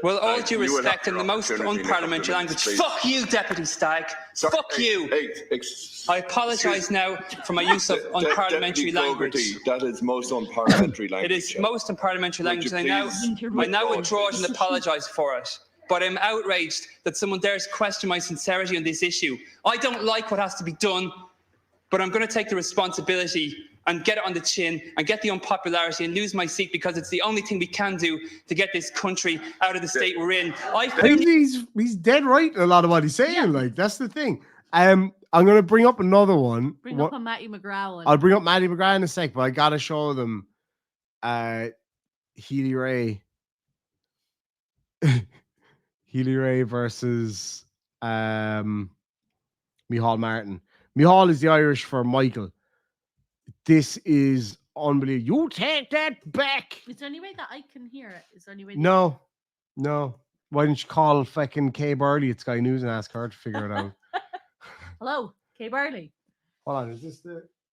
Well, all due respect in the most unparliamentary language. Fuck you, Deputy Stagg. Fuck you. I apologise now for my use of unparliamentary language. That is most unparliamentary language. It is most unparliamentary language, and I now withdraw it and apologise for it. But I'm outraged that someone dares question my sincerity on this issue. I don't like what has to be done, but I'm going to take the responsibility and get it on the chin and get the unpopularity and lose my seat because it's the only thing we can do to get this country out of the state we're in. He's dead right in a lot of what he's saying. Yeah. Like, that's the thing. I'm going to bring up another one. Bring up a Matty McGrath one. I'll bring up Matty McGrath in a sec, but I got to show them Healy Ray. Healy Ray versus Micheál Martin. Micheál is the Irish for Michael. This is unbelievable. You take that back. Is there any way that I can hear it? Is there any way? No. Why didn't you call fucking Kay Burley at Sky News and ask her to figure it out? Hello, Kay Burley. Hold on,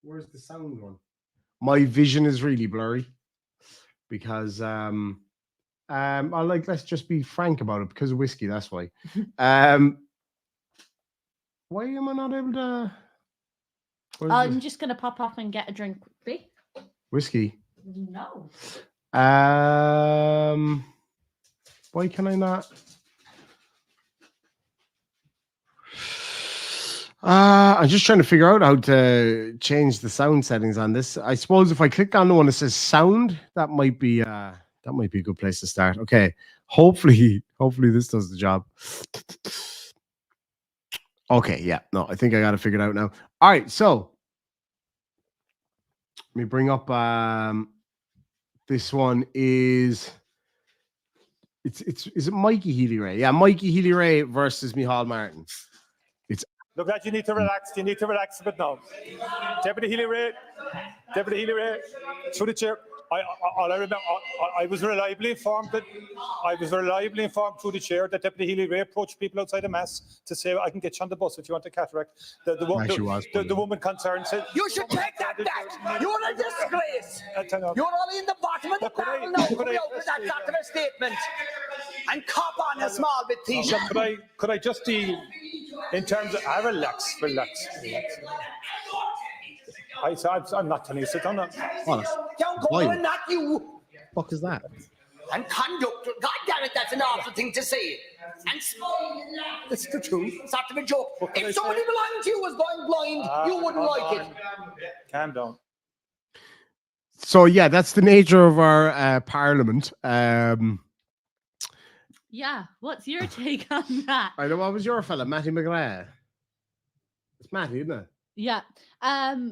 where's the sound one? My vision is really blurry because let's just be frank about it because of whiskey, that's why. Why am I not able to? I'm just going to pop off and get a drink quickly. Whiskey? No. Why can I not? I'm just trying to figure out how to change the sound settings on this. I suppose if I click on the one that says sound, that might be a good place to start. Okay. Hopefully this does the job. Okay, yeah. No, I think I got it figured out now. All right, so let me bring up this one is it Mikey Healy Ray? Yeah, Mikey Healy Ray versus Micheál Martin. Look, lad, you need to relax. You need to relax a bit now. Deputy Healy Ray, through the chair. I remember, I was reliably informed through the chair that Deputy Healy Ray approached people outside the mass to say, I can get you on the bus if you want a cataract. The woman concerned said, you should take that back. You're a disgrace. You're only in the bottom of the barrel now. Put out with that sort of a statement and cop on a small bit, Tisha. Could I just deal in terms of, relax. I'm not telling you to sit down now. Don't go and not you. Fuck is that? And conduct. God damn it, that's an awful thing to say. And it's the truth. It's not a joke. If somebody belonging to you was going blind, you wouldn't like it. Calm down. So yeah, that's the nature of our parliament. Yeah, what's your take on that? I know, what was your fella, Matty McGrath? It's Matty, isn't it? Yeah.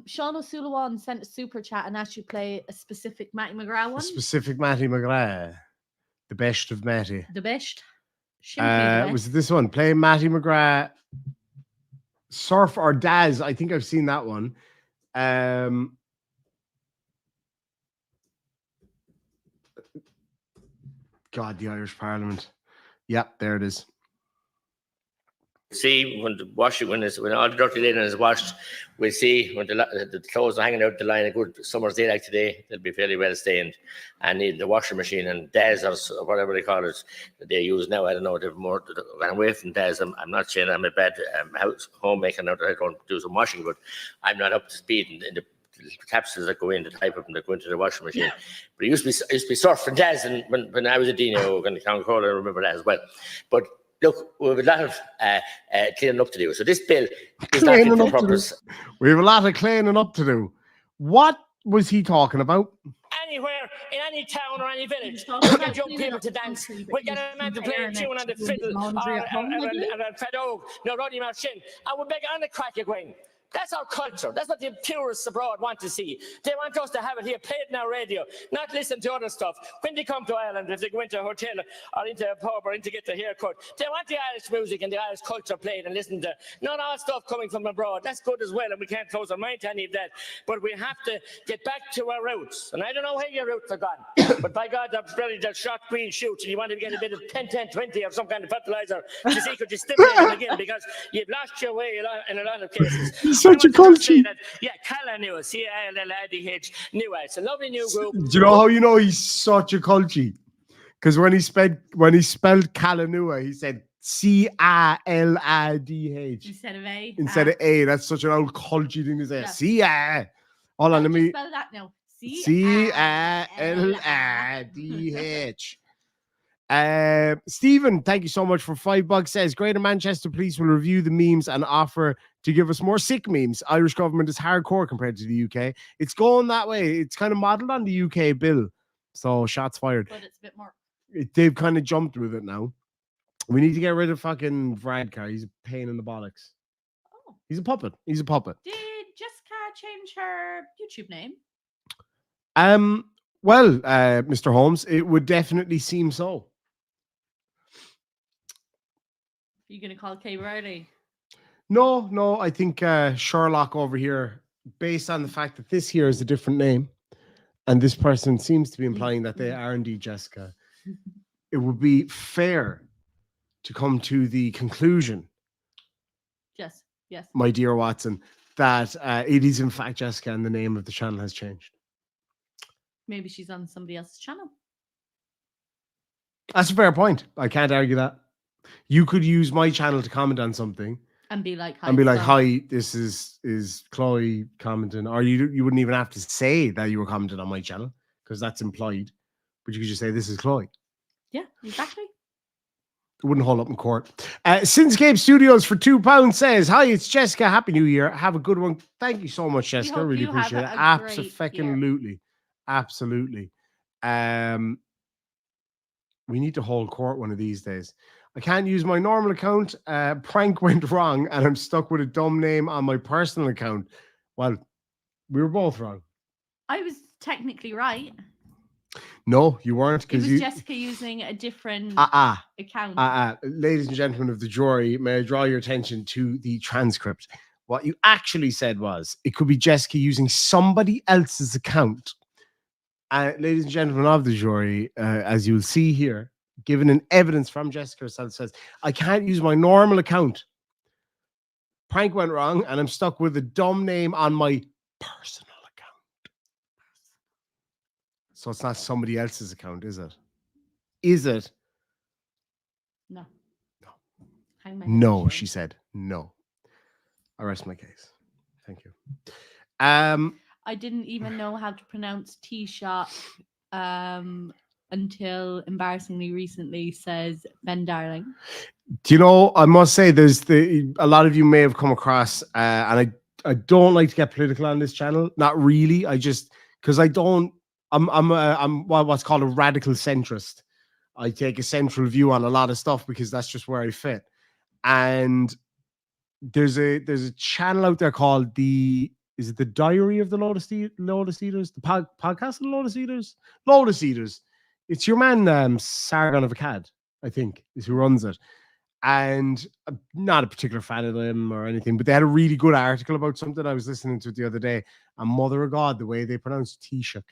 Sean O'Sullivan sent a super chat and asked you to play a specific Matty McGrath one. A specific Matty McGrath. The best of Matty. The best. Was it this one? Playing Matty McGrath, Surf or Daz. I think I've seen that one. God, the Irish Parliament. Yep, there it is. See when when all the dirty linen is washed, we'll see when the clothes are hanging out the line a good summer's day like today, they'll be fairly well stained and need the washing machine and Daz or whatever they call it that they use now. I don't know, they've more gone away from Daz. I'm not saying I'm a bad homemaker now that I don't do some washing, but I'm not up to speed in the capsules that go in, the type of them that go into the washing machine. But it used to be Surf and Daz, and when I was a Dino in the County Court, I remember that as well. But look, we have a lot of cleaning up to do. So this bill is not fit for purpose. We have a lot of cleaning up to do. What was he talking about? Anywhere, in any town or any village, we'll get young people to dance. We'll get a man to play a tune on the fiddle or a fadog, no Roddy Marchin, and we'll beg on the crack again. That's our culture. That's what the purists abroad want to see. They want us to have it here, played in our radio, not listen to other stuff. When they come to Ireland, if they go into a hotel or into a pub or into get their haircut, they want the Irish music and the Irish culture played and listened to. Not all stuff coming from abroad. That's good as well, and we can't close our mind to any of that. But we have to get back to our roots. And I don't know where your roots are gone. But by God, they're shot green shoots, and you want to get a bit of 10-10-20 or some kind of fertilizer to see could you stimulate them again, because you've lost your way in a lot of cases. Such a culture. Yeah, Calla Nua, C-A-L-L-I-D-H, Nua. It's a lovely new group. Do you know how you know he's such a culture? Because when he spelled Calla Nua, he said C-A-L-I-D-H instead of A. Instead of A. That's such an old culture thing to say. C-A. Hold on, let me spell that now. C-A-L-I-D-H. Stephen, thank you so much for $5. Says Greater Manchester Police will review the memes and offer to give us more sick memes. Irish government is hardcore compared to the UK. It's going that way. It's kind of modeled on the UK bill. So shots fired. But it's a bit more. They've kind of jumped with it now. We need to get rid of fucking Vradkar. He's a pain in the bollocks. Oh. He's a puppet. He's a puppet. Did Jessica change her YouTube name? Well, Mr. Holmes, it would definitely seem so. Are you going to call Kay Riley? No, I think Sherlock over here, based on the fact that this here is a different name, and this person seems to be implying that they are indeed Jessica, it would be fair to come to the conclusion, Yes, my dear Watson, that it is in fact Jessica and the name of the channel has changed. Maybe she's on somebody else's channel. That's a fair point. I can't argue that. You could use my channel to comment on something and be like, hi, this is Chloe commenting, or you wouldn't even have to say that you were commenting on my channel because that's implied, but you could just say this is Chloe. Yeah, exactly. It wouldn't hold up in court. Sinscape Studios for £2 says, hi, it's Jessica. Happy New Year. Have a good one. Thank you so much, Jessica. Really appreciate it. Absolutely. We need to hold court one of these days. I can't use my normal account. Prank went wrong and I'm stuck with a dumb name on my personal account. Well, we were both wrong. I was technically right. No, you weren't. It was Jessica using a different account. Ladies and gentlemen of the jury, may I draw your attention to the transcript? What you actually said was, it could be Jessica using somebody else's account. Ladies and gentlemen of the jury, as you'll see here, given an evidence from Jessica herself, says, I can't use my normal account. Prank went wrong and I'm stuck with a dumb name on my personal account. So it's not somebody else's account, is it? Is it? No. No, she said. No. I rest my case. Thank you. I didn't even know how to pronounce T-shot until embarrassingly recently says Ben Darling. Do you know, I must say a lot of you may have come across and I don't like to get political on this channel. Not really. I just because I'm what's called a radical centrist. I take a central view on a lot of stuff because that's just where I fit. And there's a channel out there called is it the Diary of the Lotus Eaters? The podcast of the Lotus Eaters? Lotus Eaters. It's your man, Sargon of Akkad. I think, is who runs it. And I'm not a particular fan of them or anything, but they had a really good article about something I was listening to the other day. And mother of God, the way they pronounce Taoiseach.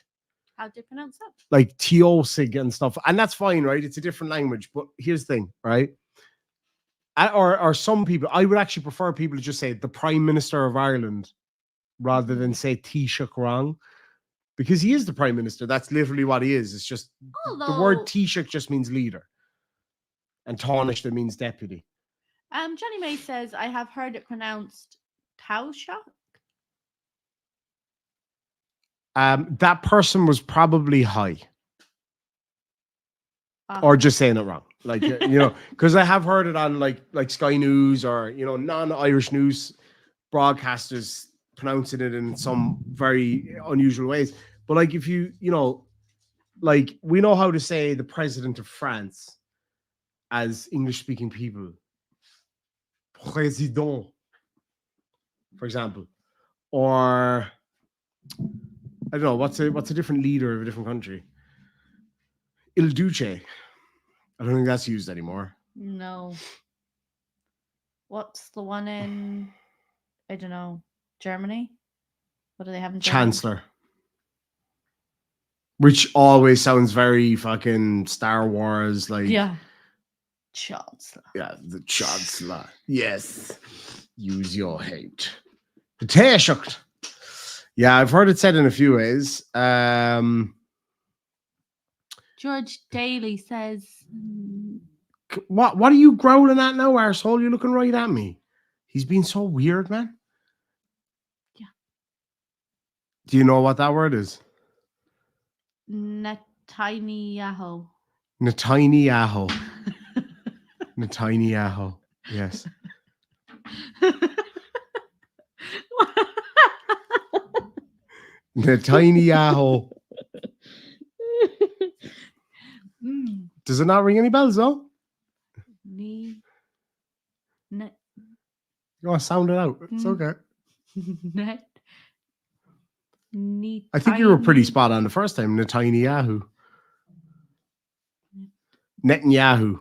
How do you pronounce that? Like Teosig and stuff. And that's fine, right? It's a different language. But here's the thing, right? Or some people, I would actually prefer people to just say the Prime Minister of Ireland rather than say Taoiseach wrong. Because he is the Prime Minister. That's literally what he is. It's just the word Taoiseach just means leader. And Taoiseach means deputy. Johnny May says, I have heard it pronounced Taoiseach. That person was probably high. Or just saying it wrong. Like, because I have heard it on like Sky News or, non-Irish news broadcasters pronouncing it in some very unusual ways. But like, if you, like, we know how to say the president of France as English-speaking people. Président, for example. Or, I don't know, what's a different leader of a different country? Il Duce. I don't think that's used anymore. No. What's the one in, I don't know, Germany? What do they have in Germany? Chancellor. Which always sounds very fucking Star Wars, like. Yeah. Chancellor. Yeah, the Chancellor. Yes. Use your hate. The Taoiseach. Yeah, I've heard it said in a few ways. George Daly says, What are you growling at now, arsehole? You're looking right at me. He's been so weird, man. Yeah. Do you know what that word is? Netanyahu. Netanyahu. Netanyahu. Yes. Netanyahu. Does it not ring any bells though? You want to sound it out? It's okay. I think you were pretty spot on the first time. Netanyahu. Netanyahu.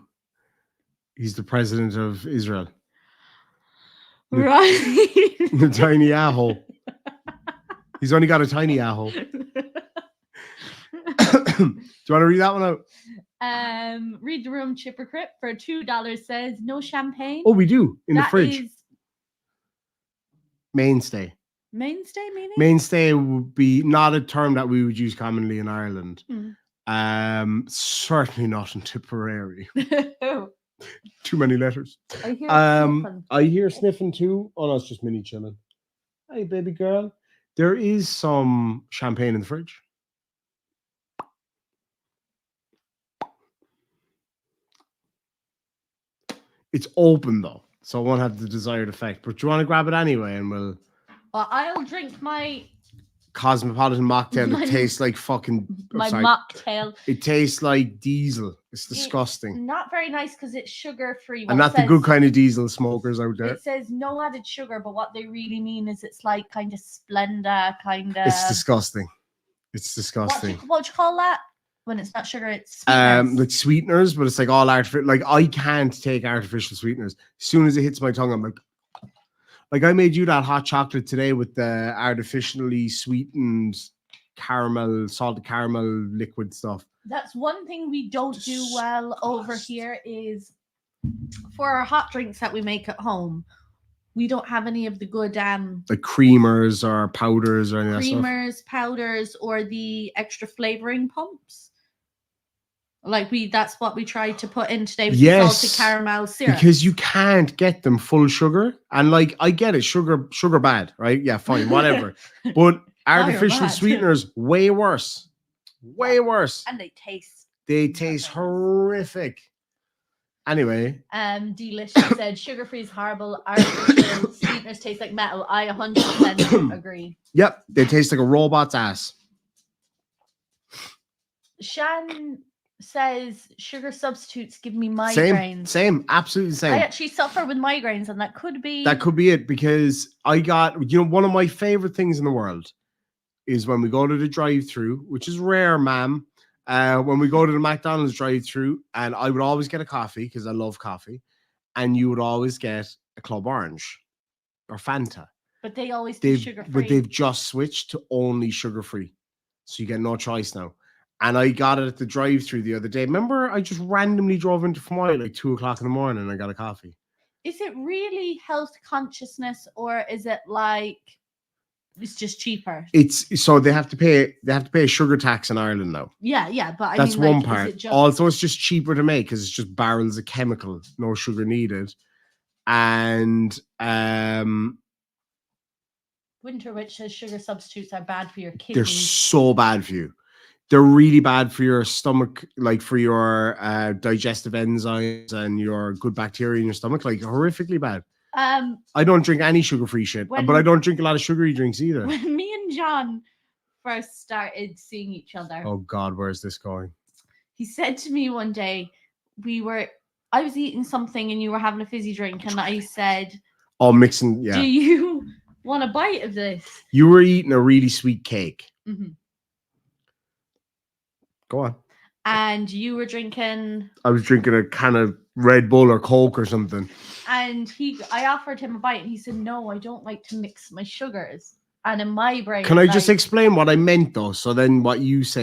He's the president of Israel. Right. Netanyahu. He's only got a tiny asshole. Do you want to read that one out? Read the room. Chipper Crip for $2 says no champagne. Oh, we do in the fridge. Is mainstay. Mainstay meaning? Mainstay would be not a term that we would use commonly in Ireland. Certainly not in Tipperary. Too many letters. I hear sniffing too. Oh no, it's just Minnie chilling. Hey, baby girl. There is some champagne in the fridge. It's open though, so it won't have the desired effect. But do you want to grab it anyway, and we'll. Well, I'll drink my Cosmopolitan mocktail. It tastes like fucking. Mocktail. It tastes like diesel. It's disgusting. It's not very nice because it's sugar free. And not the good kind of diesel smokers out there. It says no added sugar, but what they really mean is it's like kind of Splenda, kind of. It's disgusting. It's disgusting. What do you call that? When it's not sugar, it's sweeteners. Like sweeteners, but it's like all artificial. Like I can't take artificial sweeteners. As soon as it hits my tongue, I'm like I made you that hot chocolate today with the artificially sweetened caramel, salted caramel liquid stuff. That's one thing we don't do well over here is for our hot drinks that we make at home. We don't have any of the good like creamers or powders or any creamers, powders, or the extra flavoring pumps. Like that's what we tried to put in today with the salted caramel syrup. Because you can't get them full sugar. And like I get it, sugar bad, right? Yeah, fine, whatever. But artificial sweeteners, way worse. Way worse. And they taste horrific. Anyway. Delicious said sugar-free is horrible. Artificial sweeteners taste like metal. I 100% agree. Yep, they taste like a robot's ass. Shan says sugar substitutes give me migraines. Same, absolutely same. I actually suffer with migraines, and that could be it because I got, one of my favorite things in the world is when we go to the drive-through, which is rare, ma'am, when we go to the McDonald's drive-through, and I would always get a coffee because I love coffee, and you would always get a Club Orange or Fanta. But they always do sugar-free. But they've just switched to only sugar-free. So you get no choice now. And I got it at the drive-through the other day. Remember, I just randomly drove into Fermoy at like 2 o'clock in the morning and I got a coffee. Is it really health consciousness, or is it like it's just cheaper? It's so they have to pay a sugar tax in Ireland now. Yeah, but that's mean, one like, part. Also, it's just cheaper to make because it's just barrels of chemical, no sugar needed. And Winter Witch says sugar substitutes are bad for your kidneys. They're so bad for you. They're really bad for your stomach, like for your digestive enzymes and your good bacteria in your stomach, like horrifically bad. I don't drink any sugar-free shit, but I don't drink a lot of sugary drinks either. When me and John first started seeing each other. Oh God, where's this going? He said to me one day, I was eating something and you were having a fizzy drink, and I said, "Oh, mixing, yeah. Do you want a bite of this?" You were eating a really sweet cake. Mm-hmm. Go on. And you were drinking. I was drinking a can of Red Bull or Coke or something. And I offered him a bite, and he said, "No, I don't like to mix my sugars." And in my brain, can I just explain what I meant though? So then what you say,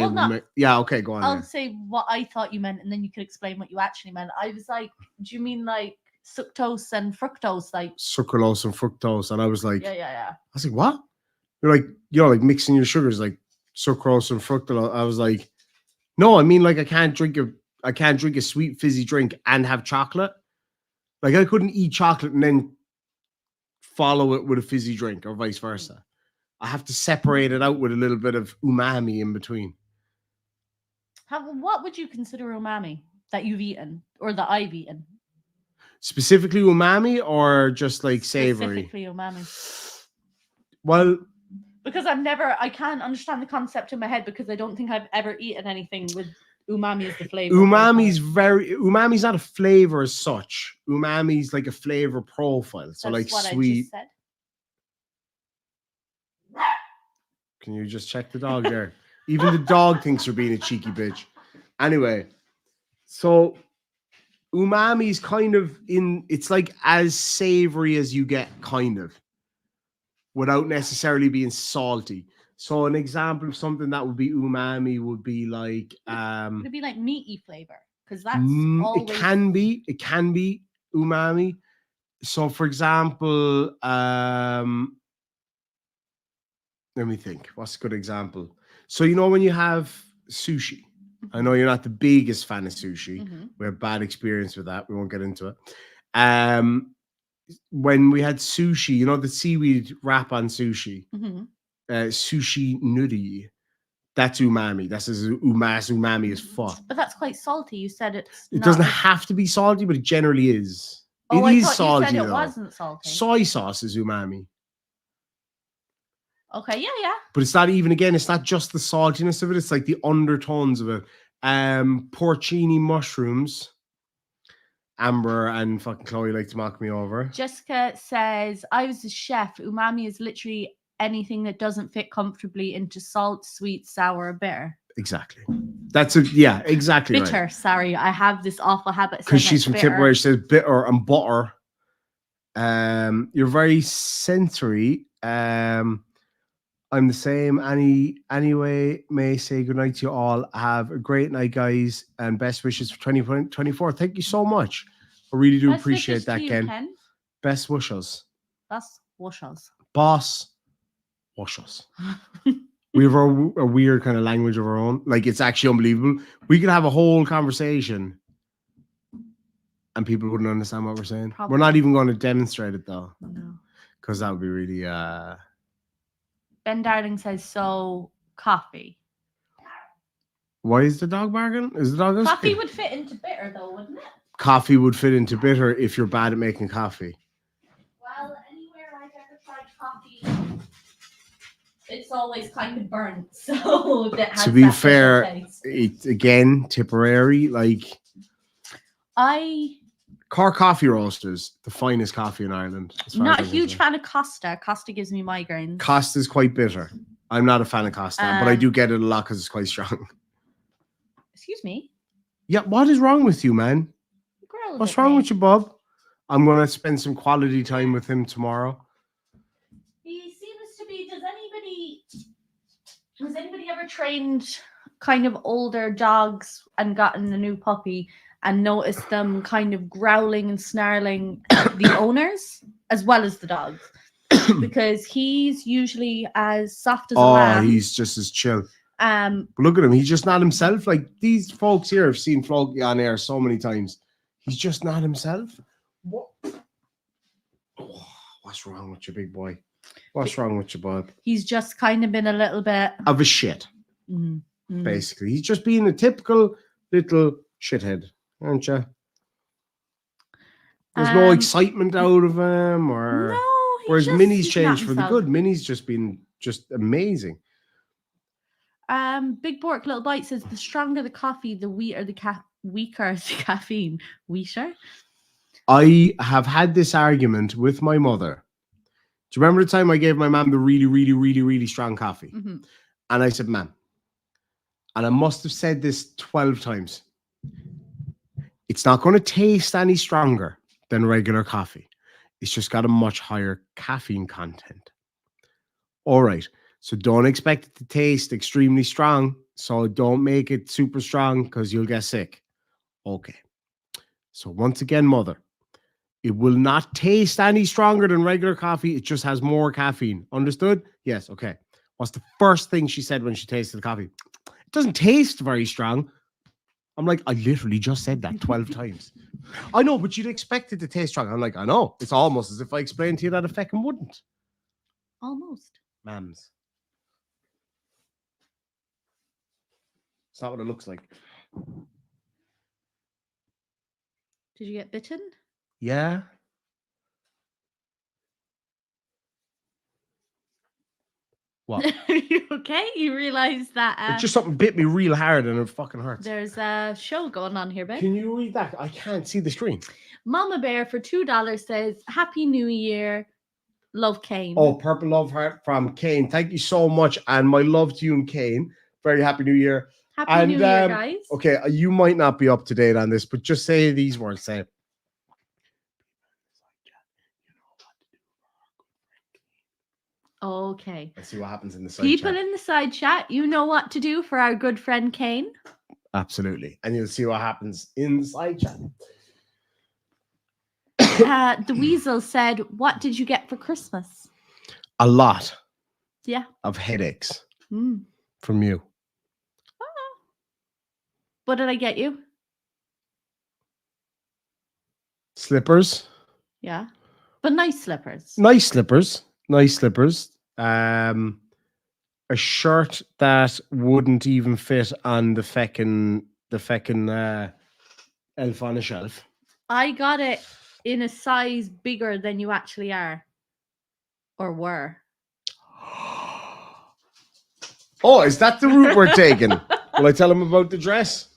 yeah, okay, go on. I'll say what I thought you meant, and then you could explain what you actually meant. I was like, "Do you mean like sucrose and fructose, like sucralose and fructose?" And I was like, yeah. I was like, "What?" You're like, like mixing your sugars, like sucrose and fructose. I was like, "No, I mean like I can't drink a sweet fizzy drink and have chocolate. Like I couldn't eat chocolate and then follow it with a fizzy drink or vice versa. I have to separate it out with a little bit of umami in between." What would you consider umami that you've eaten or that I've eaten? Specifically umami or just like savory? Specifically umami. Well, because I can't understand the concept in my head because I don't think I've ever eaten anything with umami as the flavor. Umami's not a flavor as such. Umami's like a flavor profile. So that's like what sweet. I just said. Can you just check the dog there? Even the dog thinks you're being a cheeky bitch. Anyway, so umami's kind of it's like as savory as you get, kind of, without necessarily being salty. So an example of something that would be umami would be like it'd be like meaty flavor, because that's always... it can be umami. So for example, let me think. What's a good example? So you know when you have sushi, I know you're not the biggest fan of sushi. Mm-hmm. We have bad experience with that. We won't get into it. When we had sushi, you know the seaweed wrap on sushi, mm-hmm. Sushi nuri, that's umami. That's as umami as fuck. But that's quite salty. You said it doesn't have to be salty, but it generally is. Oh, it I is thought salty. You said it wasn't salty. Soy sauce is umami. Okay, yeah. But it's not even, again, it's not just the saltiness of it. It's like the undertones of it. Porcini mushrooms. Amber and fucking Chloe like to mock me over. Jessica says, I was a chef. Umami is literally anything that doesn't fit comfortably into salt, sweet, sour, or bitter. Exactly. Exactly. Bitter, right. Sorry. I have this awful habit. Because she's from Tipperary, she says bitter and butter. You're very sensory. I'm the same. Anyway, may say goodnight to you all. Have a great night, guys, and best wishes for 2024. Thank you so much. I really do appreciate that, Ken. Best wishes. Best wishes. Boss wishes. We have a weird kind of language of our own. Like, it's actually unbelievable. We could have a whole conversation and people wouldn't understand what we're saying. Probably. We're not even going to demonstrate it, though. No. Because that would be really... Ben Darling says, so coffee. Why is the dog barking? Is the dog coffee would fit into bitter though, wouldn't it? Coffee would fit into bitter if you're bad at making coffee. Well, anywhere I've ever tried coffee, it's always kind of burnt. So that has to be fair, it's again Tipperary, like Cork Coffee Roasters, the finest coffee in Ireland. Not a huge fan of Costa. Costa gives me migraines. Costa's quite bitter. I'm not a fan of Costa, but I do get it a lot because it's quite strong. Excuse me. Yeah, what is wrong with you, man? What's wrong with you, Bob? I'm going to spend some quality time with him tomorrow. He seems to be. Has anybody ever trained kind of older dogs and gotten a new puppy and noticed them kind of growling and snarling at the owners as well as the dogs? Because he's usually as soft as a lamb. He's just as chill. But look at him. He's just not himself. Like these folks here have seen Floki on air so many times. He's just not himself. What? Oh, what's wrong with you, big boy? What's wrong with you, Bob? He's just kind of been a little bit of a shit. Basically, he's just being a typical little shithead, aren't you? There's no excitement out of him, or whereas Minnie's changed for the good. Minnie's just been amazing. Big Bork Little Bite says the stronger the coffee, the weaker the caffeine. Weaker. I have had this argument with my mother. Do you remember the time I gave my mom the really, really, really, really strong coffee? Mm-hmm. And I said, "Ma'am," and I must have said this 12 times, it's not going to taste any stronger than regular coffee. It's just got a much higher caffeine content. All right. So don't expect it to taste extremely strong. So don't make it super strong because you'll get sick. Okay. So once again, mother, it will not taste any stronger than regular coffee. It just has more caffeine. Understood? Yes. Okay. What's the first thing she said when she tasted the coffee? It doesn't taste very strong. I'm like, I literally just said that 12 times. I know, but you'd expect it to taste strong. I'm like, I know. It's almost as if I explained to you that it fucking wouldn't. Almost. Mams. It's not what it looks like. Did you get bitten? Yeah. What? Are you okay? You realize that It's just something bit me real hard and it fucking hurts. There's a show going on here, babe. Can you read that? I can't see the screen. Mama Bear for $2 says, Happy New Year. Love, Kane. Oh, Purple Love Heart from Kane. Thank you so much. And my love to you and Kane. Very happy New Year. Happy New Year, guys. Okay, you might not be up to date on this, but just say these words. Say, okay. Let's see what happens in the side People chat. in the side chat, you know what to do for our good friend Kane. Absolutely. And you'll see what happens in the side chat. The Weasel said, what did you get for Christmas? A lot. Yeah. Of headaches from you. What did I get you? Slippers. Yeah. But nice slippers. Nice slippers. Nice slippers. A shirt that wouldn't even fit on the feckin' elf on a shelf. I got it in a size bigger than you actually are. Or were. Oh, is that the route we're taking? Will I tell him about the dress?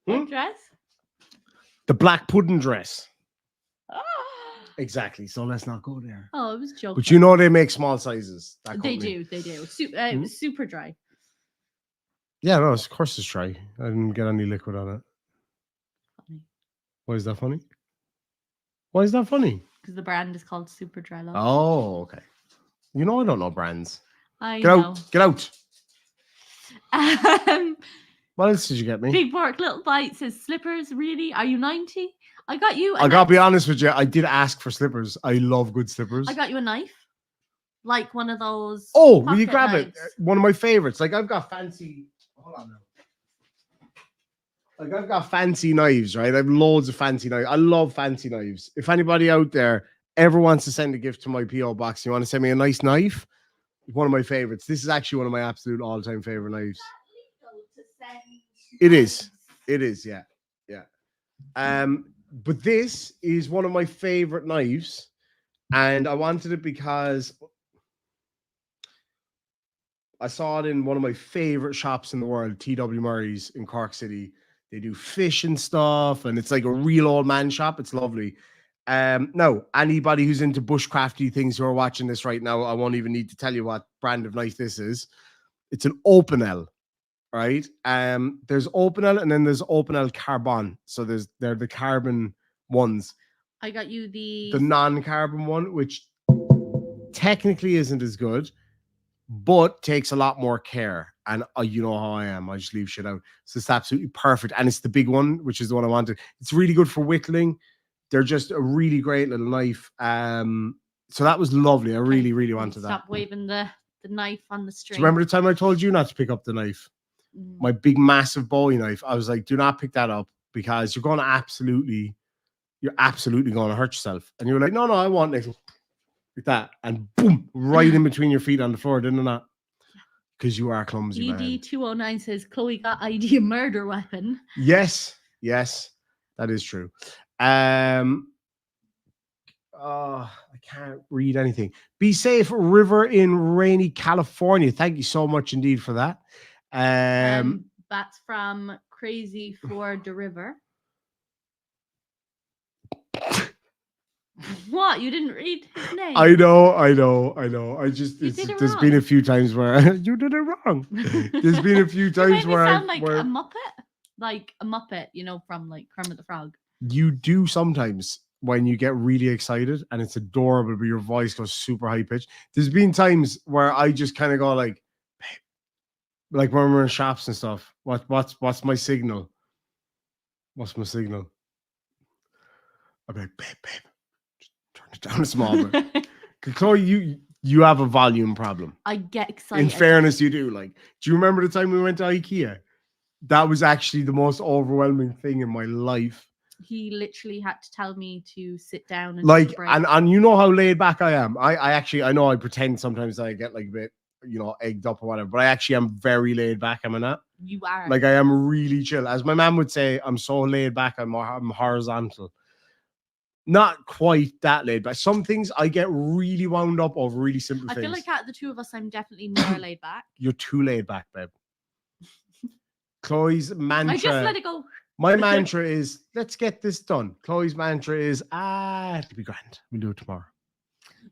What dress? The black pudding dress. Oh. Exactly. So let's not go there. Oh, it was joking. But you know they make small sizes. They do. It was super dry. Yeah, no, of course it's dry. I didn't get any liquid on it. Funny. Why is that funny? Why is that funny? Because the brand is called Super Dry Love. Oh, okay. You know I don't know brands. I Get know. out. Get out. What else did you get me? Big Bork Little Bite says, slippers, really? Are you 90? I got you. I gotta be honest with you. I did ask for slippers. I love good slippers. I got you a knife. Like one of those. Oh, will you grab knives. it? One of my favorites. Like I've got fancy. Hold on now. Like I've got fancy knives, right? I have loads of fancy knives. I love fancy knives. If anybody out there ever wants to send a gift to my PO box, you want to send me a nice knife? One of my favorites. This is actually one of my absolute all-time favorite knives. It is. It is. Yeah. Yeah. But this is one of my favorite knives, and I wanted it because I saw it in one of my favorite shops in the world, T.W. Murray's in Cork City. They do fish and stuff, and it's like a real old man shop. It's lovely. Now, anybody who's into bushcrafty things who are watching this right now, I won't even need to tell you what brand of knife this is. It's an open L. right? There's Opinel and then there's Opinel Carbon. So they're the carbon ones. I got you the non-carbon one, which technically isn't as good, but takes a lot more care. And you know how I am. I just leave shit out. So it's absolutely perfect. And it's the big one, which is the one I wanted. It's really good for whittling. They're just a really great little knife. So that was lovely. I really, really wanted that. Stop waving the knife on the string. Do you remember the time I told you not to pick up the knife? My big, massive Bowie knife. I was like, do not pick that up because you're absolutely going to hurt yourself. And you were like, no, I want it. Like that. And boom, right in between your feet on the floor, didn't it? Because you are clumsy, man. ED209 says, Chloe got ID a murder weapon. Yes, that is true. I can't read anything. Be safe, River in rainy California. Thank you so much indeed for that. That's from Crazy for the River. What? You didn't read his name? I know. I just there's been a few times where you did it wrong. There's been a few times where I sound like a Muppet, you know, from like Kermit the Frog. You do sometimes when you get really excited and it's adorable, but your voice goes super high pitched. There's been times where I just kind of go like, babe, like when we're in shops and stuff. What's my signal? What's my signal? I'm like, babe. Turn it down a small bit. Chloe, you have a volume problem. I get excited. In fairness, you do. Like, do you remember the time we went to Ikea? That was actually the most overwhelming thing in my life. He literally had to tell me to sit down and like, and you know how laid back I am. I know I pretend sometimes that I get like a bit, egged up or whatever, but I actually am very laid back. Am I not? You are. Like, I am really chill. As my mom would say, I'm so laid back. I'm horizontal. Not quite that laid back. Some things I get really wound up over really simple things. I feel like out of the two of us, I'm definitely more laid back. You're too laid back, babe. Chloe's mantra. I just let it go. My mantra is, let's get this done. Chloe's mantra is, it'll be grand. We'll do it tomorrow.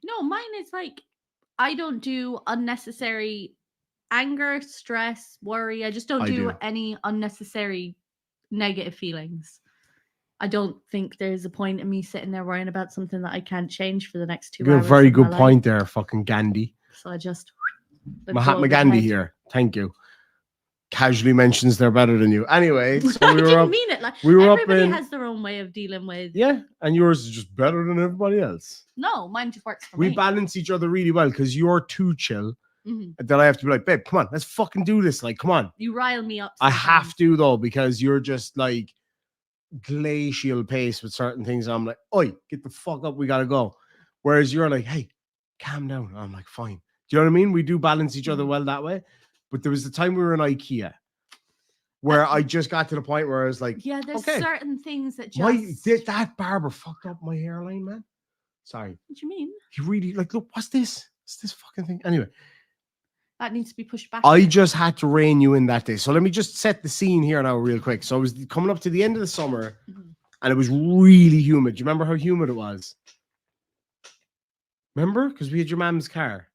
No, mine is like, I don't do unnecessary anger, stress, worry. I just don't do any unnecessary negative feelings. I don't think there's a point in me sitting there worrying about something that I can't change for the next 2 hours. You have a very good point there, fucking Gandhi. So I just... Mahatma Gandhi here. Thank you. Casually mentions they're better than you. Anyway, so I didn't mean it. Like, everybody has their own way of dealing with... Yeah, and yours is just better than everybody else. No, mine just works for me. We balance each other really well because you're too chill. Then I have to be like, babe, come on, let's fucking do this. Like, come on. You rile me up. I have to, though, because you're just like glacial pace with certain things. I'm like, oi, get the fuck up, we gotta go. Whereas you're like, hey, calm down. I'm like, fine. Do you know what I mean? We do balance each other well that way. But there was the time we were in Ikea where I just got to the point where I was like, yeah, there's certain things that just... that barber fucked up my hairline, man. Sorry. What do you mean? He really, like, look, what's this? It's this fucking thing. Anyway. That needs to be pushed back. I just had to rein you in that day. So let me just set the scene here now real quick. So it was coming up to the end of the summer and it was really humid. Do you remember how humid it was? Remember? Because we had your mom's car.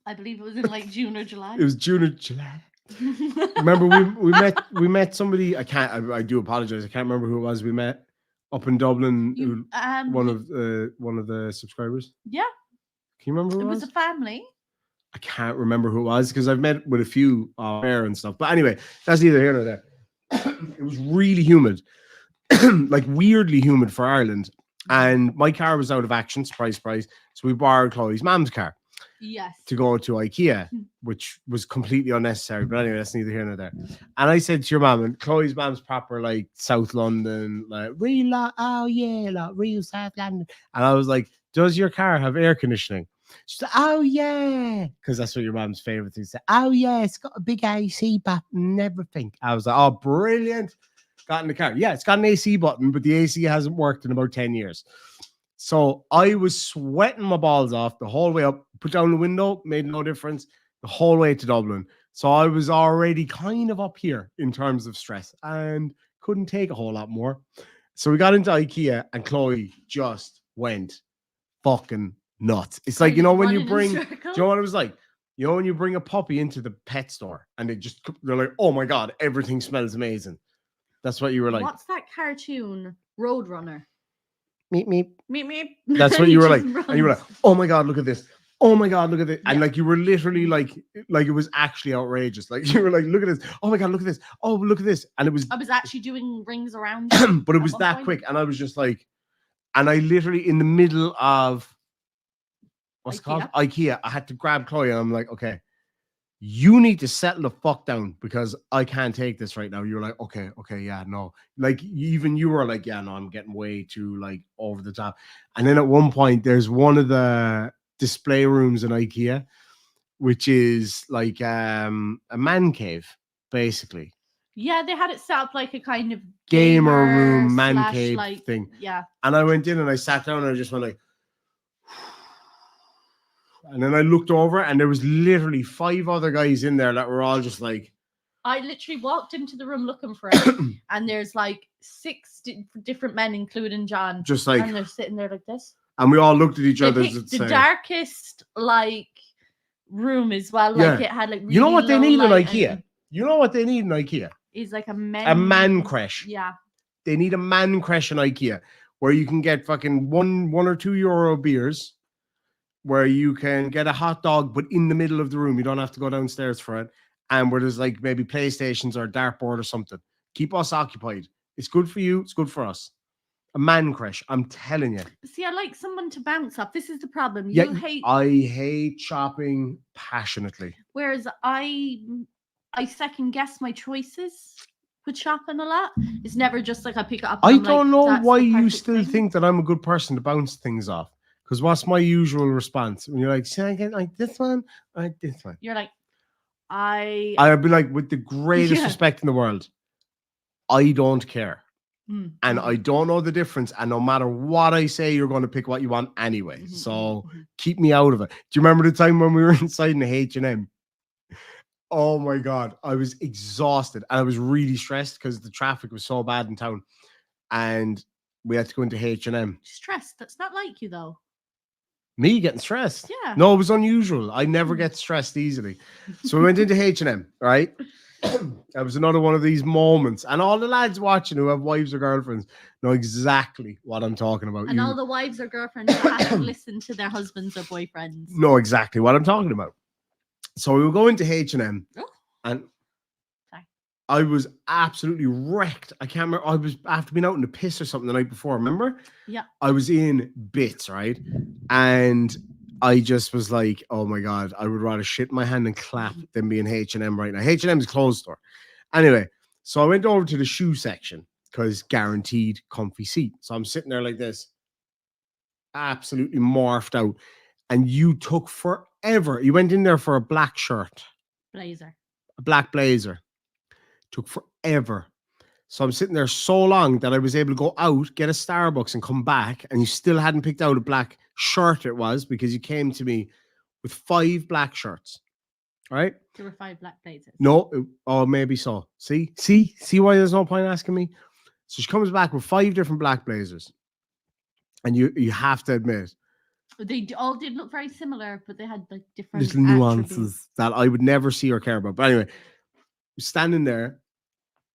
I believe it was in like June or July. It was June or July. Remember we met somebody. I do apologize. I can't remember who it was we met. Up in Dublin, one of the subscribers. Yeah. Can you remember who it was? It was a family. I can't remember who it was because I've met with a few there and stuff. But anyway, that's neither here nor there. It was really humid, like weirdly humid for Ireland. And my car was out of action, surprise, surprise. So we borrowed Chloe's mom's car. Yes. To go to Ikea, which was completely unnecessary. But anyway, that's neither here nor there. And I said to your mom, and Chloe's mom's proper like South London, like real, like real South London. And I was like, does your car have air conditioning? She said, oh yeah, because that's what your mom's favorite thing. She said, oh yeah, it's got a big AC button and everything. I was like, oh brilliant. Got in the car. Yeah, it's got an AC button, but the AC hasn't worked in about 10 years. So I was sweating my balls off the whole way up, put down the window, made no difference, the whole way to Dublin. So I was already kind of up here in terms of stress and couldn't take a whole lot more. So we got into Ikea and Chloe just went fucking nuts. It's Are like, you know, when you running in bring, do you circles? know what it was like? You know, when you bring a puppy into the pet store and they're like, oh my God, everything smells amazing. That's what you were like. What's that cartoon? Roadrunner. Meep, meep. Meep, meep. That's what He you were just like. runs. And you were like, oh my God, look at this. Oh my God, look at this. And Yeah. like, you were literally like it was actually outrageous. Like, you were like, look at this. Oh my God, look at this. Oh, look at this. And it was, I was actually doing rings around you but it at was one that point. quick. And I was just like, and I literally in the middle of, what's it called? IKEA. I had to grab Chloe and I'm like, okay, you need to settle the fuck down because I can't take this right now. You're like, okay, yeah, no. Like, even you were like, yeah, no, I'm getting way too like over the top. And then at one point, there's one of the display rooms in IKEA, which is like a man cave, basically. Yeah, they had it set up like a kind of Gamer room, man slash, cave like, thing. Yeah. And I went in and I sat down and I just went like, and then I looked over and there was literally 5 other guys in there that were all just like. I literally walked into the room looking for it, and there's like 6 different men, including John. Just like. And they're sitting there like this. And we all looked at each They other. picked the darkest like room as well. Like it had like really you know what they need in IKEA? and You know what they need in IKEA? Is like a man crash. Yeah. They need a man crash in IKEA where you can get fucking one or 2 euro beers, where you can get a hot dog, but in the middle of the room. You don't have to go downstairs for it. And where there's like maybe PlayStations or a dartboard or something. Keep us occupied. It's good for you. It's good for us. A man crash. I'm telling you. See, I like someone to bounce off. This is the problem. Yeah, You hate. I hate shopping passionately. Whereas I second guess my choices with shopping a lot. It's never just like I pick it up. And I I'm don't like, know "That's why the you perfect still thing." think that I'm a good person to bounce things off. Because what's my usual response when you're like, "Should I get like this one or like this one?" You're like, I'd be like, with the greatest respect in the world, I don't care. And I don't know the difference. And no matter what I say, you're going to pick what you want anyway. So keep me out of it. Do you remember the time when we were inside in the H&M? Oh my God. I was exhausted. And I was really stressed because the traffic was so bad in town. And we had to go into H&M. stressed. That's not like you though. Me getting stressed? Yeah. No, it was unusual. I never get stressed easily. So we went into H&M, right? That was another one of these moments. And all the lads watching who have wives or girlfriends know exactly what I'm talking about. And all the wives or girlfriends that have to listen to their husbands or boyfriends. Know exactly what I'm talking about. So we were going to H&M and I was absolutely wrecked. I can't remember. I was after being out in the piss or something the night before. Remember? Yeah. I was in bits, right? And I just was like, oh my God, I would rather shit my hand and clap than be in H&M right now. H&M's closed store. Anyway, so I went over to the shoe section because guaranteed comfy seat. So I'm sitting there like this, absolutely morphed out. And you took forever. You went in there for a black shirt. Blazer. A black blazer. Took forever. So I'm sitting there so long that I was able to go out, get a Starbucks and come back. And you still hadn't picked out a black shirt it was because you came to me with 5 black shirts. Right? There were 5 black blazers. No. Oh, maybe so. See why there's no point asking me? So she comes back with 5 different black blazers. And you have to admit, they all did look very similar, but they had like different little nuances that I would never see or care about. But anyway, standing there,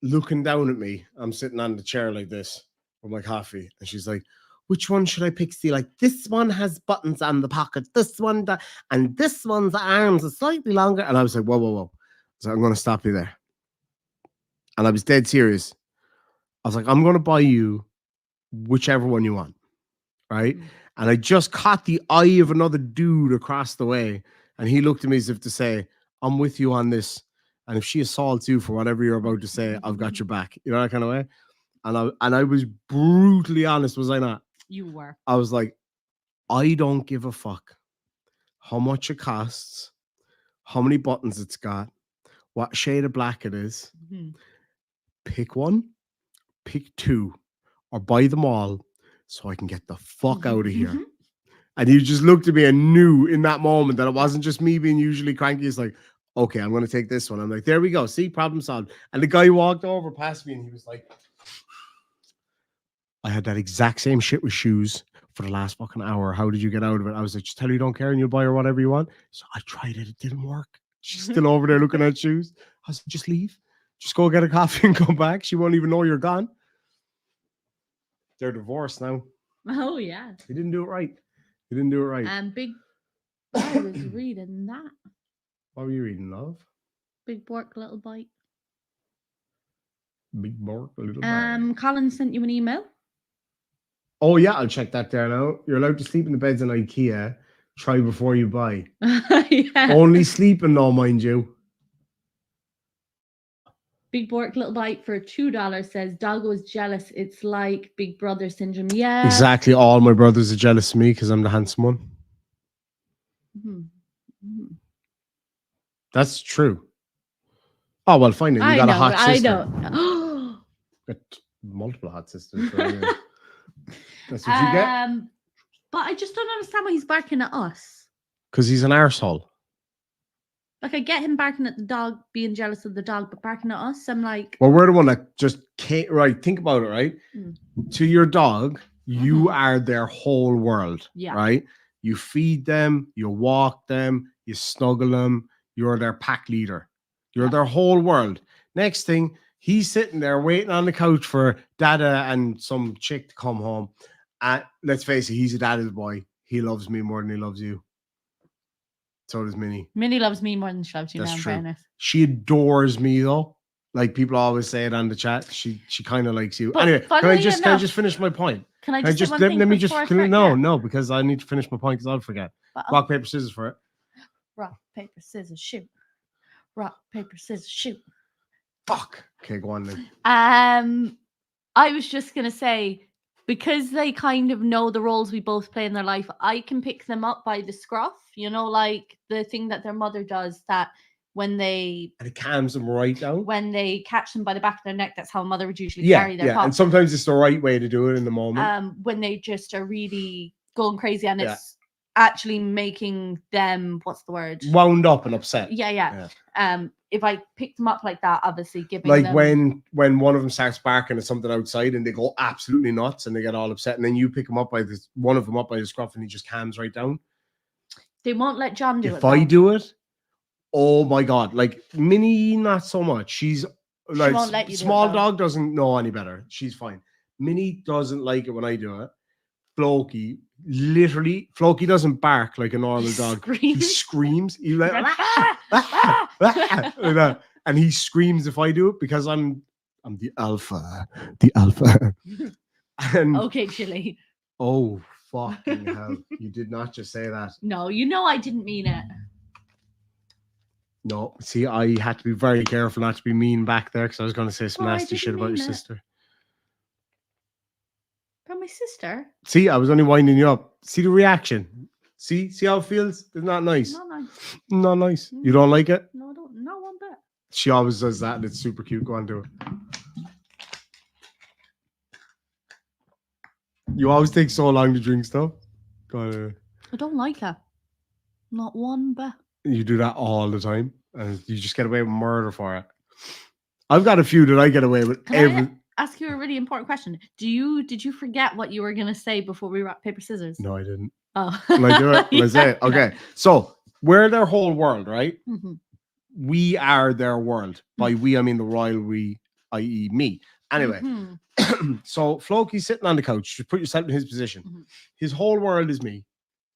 looking down at me. I'm sitting on the chair like this with my coffee. And she's like, which one should I pick? See, like this one has buttons on the pocket. This one, and this one's arms are slightly longer. And I was like, whoa. So I'm going to stop you there. And I was dead serious. I was like, I'm going to buy you whichever one you want. Right? And I just caught the eye of another dude across the way. And he looked at me as if to say, I'm with you on this. And if she assaults you for whatever you're about to say, I've got your back. You know, that kind of way. And I was brutally honest, was I not? You were. I was like, I don't give a fuck how much it costs, how many buttons it's got, what shade of black it is. Pick one, pick 2, or buy them all so I can get the fuck out of here. And he just looked at me and knew in that moment that it wasn't just me being usually cranky. It's like, okay, I'm going to take this one. I'm like, there we go. See, problem solved. And the guy walked over past me and he was like, I had that exact same shit with shoes for the last fucking hour. How did you get out of it? I was like, just tell her you don't care and you'll buy her whatever you want. So I tried it. It didn't work. She's still over there looking at shoes. I was like, just leave. Just go get a coffee and come back. She won't even know you're gone. They're divorced now. Oh, yeah. He didn't do it right. He didn't do it right. I was reading that. What were you reading, love? Big Bork, Little Bite. Big Bork, Little Bite. Colin sent you an email. Oh, yeah, I'll check that there now. You're allowed to sleep in the beds in Ikea. Try before you buy. Yeah. Only sleeping now, mind you. Big Bork, Little Bite for $2 says, Doggo is jealous. It's like Big Brother syndrome. Yeah. Exactly. All my brothers are jealous of me because I'm the handsome one. Mm-hmm. That's true. Oh, well, fine. Then. You got a hot sister. I know. Got multiple hot sisters. So, yeah. That's what you get. But I just don't understand why he's barking at us. Because he's an arsehole. Like, I get him barking at the dog, being jealous of the dog, but barking at us, I'm like... Well, we're the one that just can't... Right, think about it, right? To your dog, you are their whole world, right? You feed them, you walk them, you snuggle them, you're their pack leader. You're their whole world. Next thing, he's sitting there waiting on the couch for Dada and some chick to come home. Let's face it, he's a Dada's boy. He loves me more than he loves you. So does Minnie. Minnie loves me more than she loves you. That's now, true. in fairness. She adores me though. Like people always say it on the chat. She kind of likes you. But anyway, can I just finish my point? Can I let me just no, because I need to finish my point because I'll forget. Rock, paper, scissors for it. Rock, paper, scissors, shoot. Rock, paper, scissors, shoot. Fuck. Okay, go on then. I was just gonna say, because they kind of know the roles we both play in their life, I can pick them up by the scruff, you know, like the thing that their mother does, that when they... And it calms them right down. When they catch them by the back of their neck, that's how a mother would usually carry their pup. And sometimes it's the right way to do it in the moment. When they just are really going crazy and it's actually making them, what's the word? Wound up and upset. Yeah. If I pick them up like that, obviously giving like them... when one of them starts barking at something outside and they go absolutely nuts and they get all upset, and then you pick them up by one of them up by the scruff and he just calms right down. They won't let John do it. If I do it, oh my God, like Minnie, not so much. She's like, she won't let you small do it, dog doesn't know any better. She's fine. Minnie doesn't like it when I do it. Floki doesn't bark like a normal dog. He screams. He's like, and he screams if I do it because I'm the alpha. And, okay, Chili. Oh fucking hell! You did not just say that. No, you know I didn't mean it. No, see, I had to be very careful not to be mean back there because I was going to say some nasty shit about your sister. About my sister? See, I was only winding you up. See the reaction. See how it feels? It's not nice. Not nice. Not nice. You don't like it? No, I don't. No one bit. She always does that, and it's super cute. Go on, do it. You always take so long to drink stuff. Go on. I don't like her. Not one bit. You do that all the time, and you just get away with murder for it. I've got a few that I get away with. Can I ask you a really important question? Did you forget what you were gonna say before we rock paper scissors? No, I didn't. Oh, Will I do it? Will I say it? Okay. So we're their whole world, right? Mm-hmm. We are their world. By we, I mean the royal we, i.e., me. Anyway, so Floki's sitting on the couch. Just put yourself in his position. Mm-hmm. His whole world is me.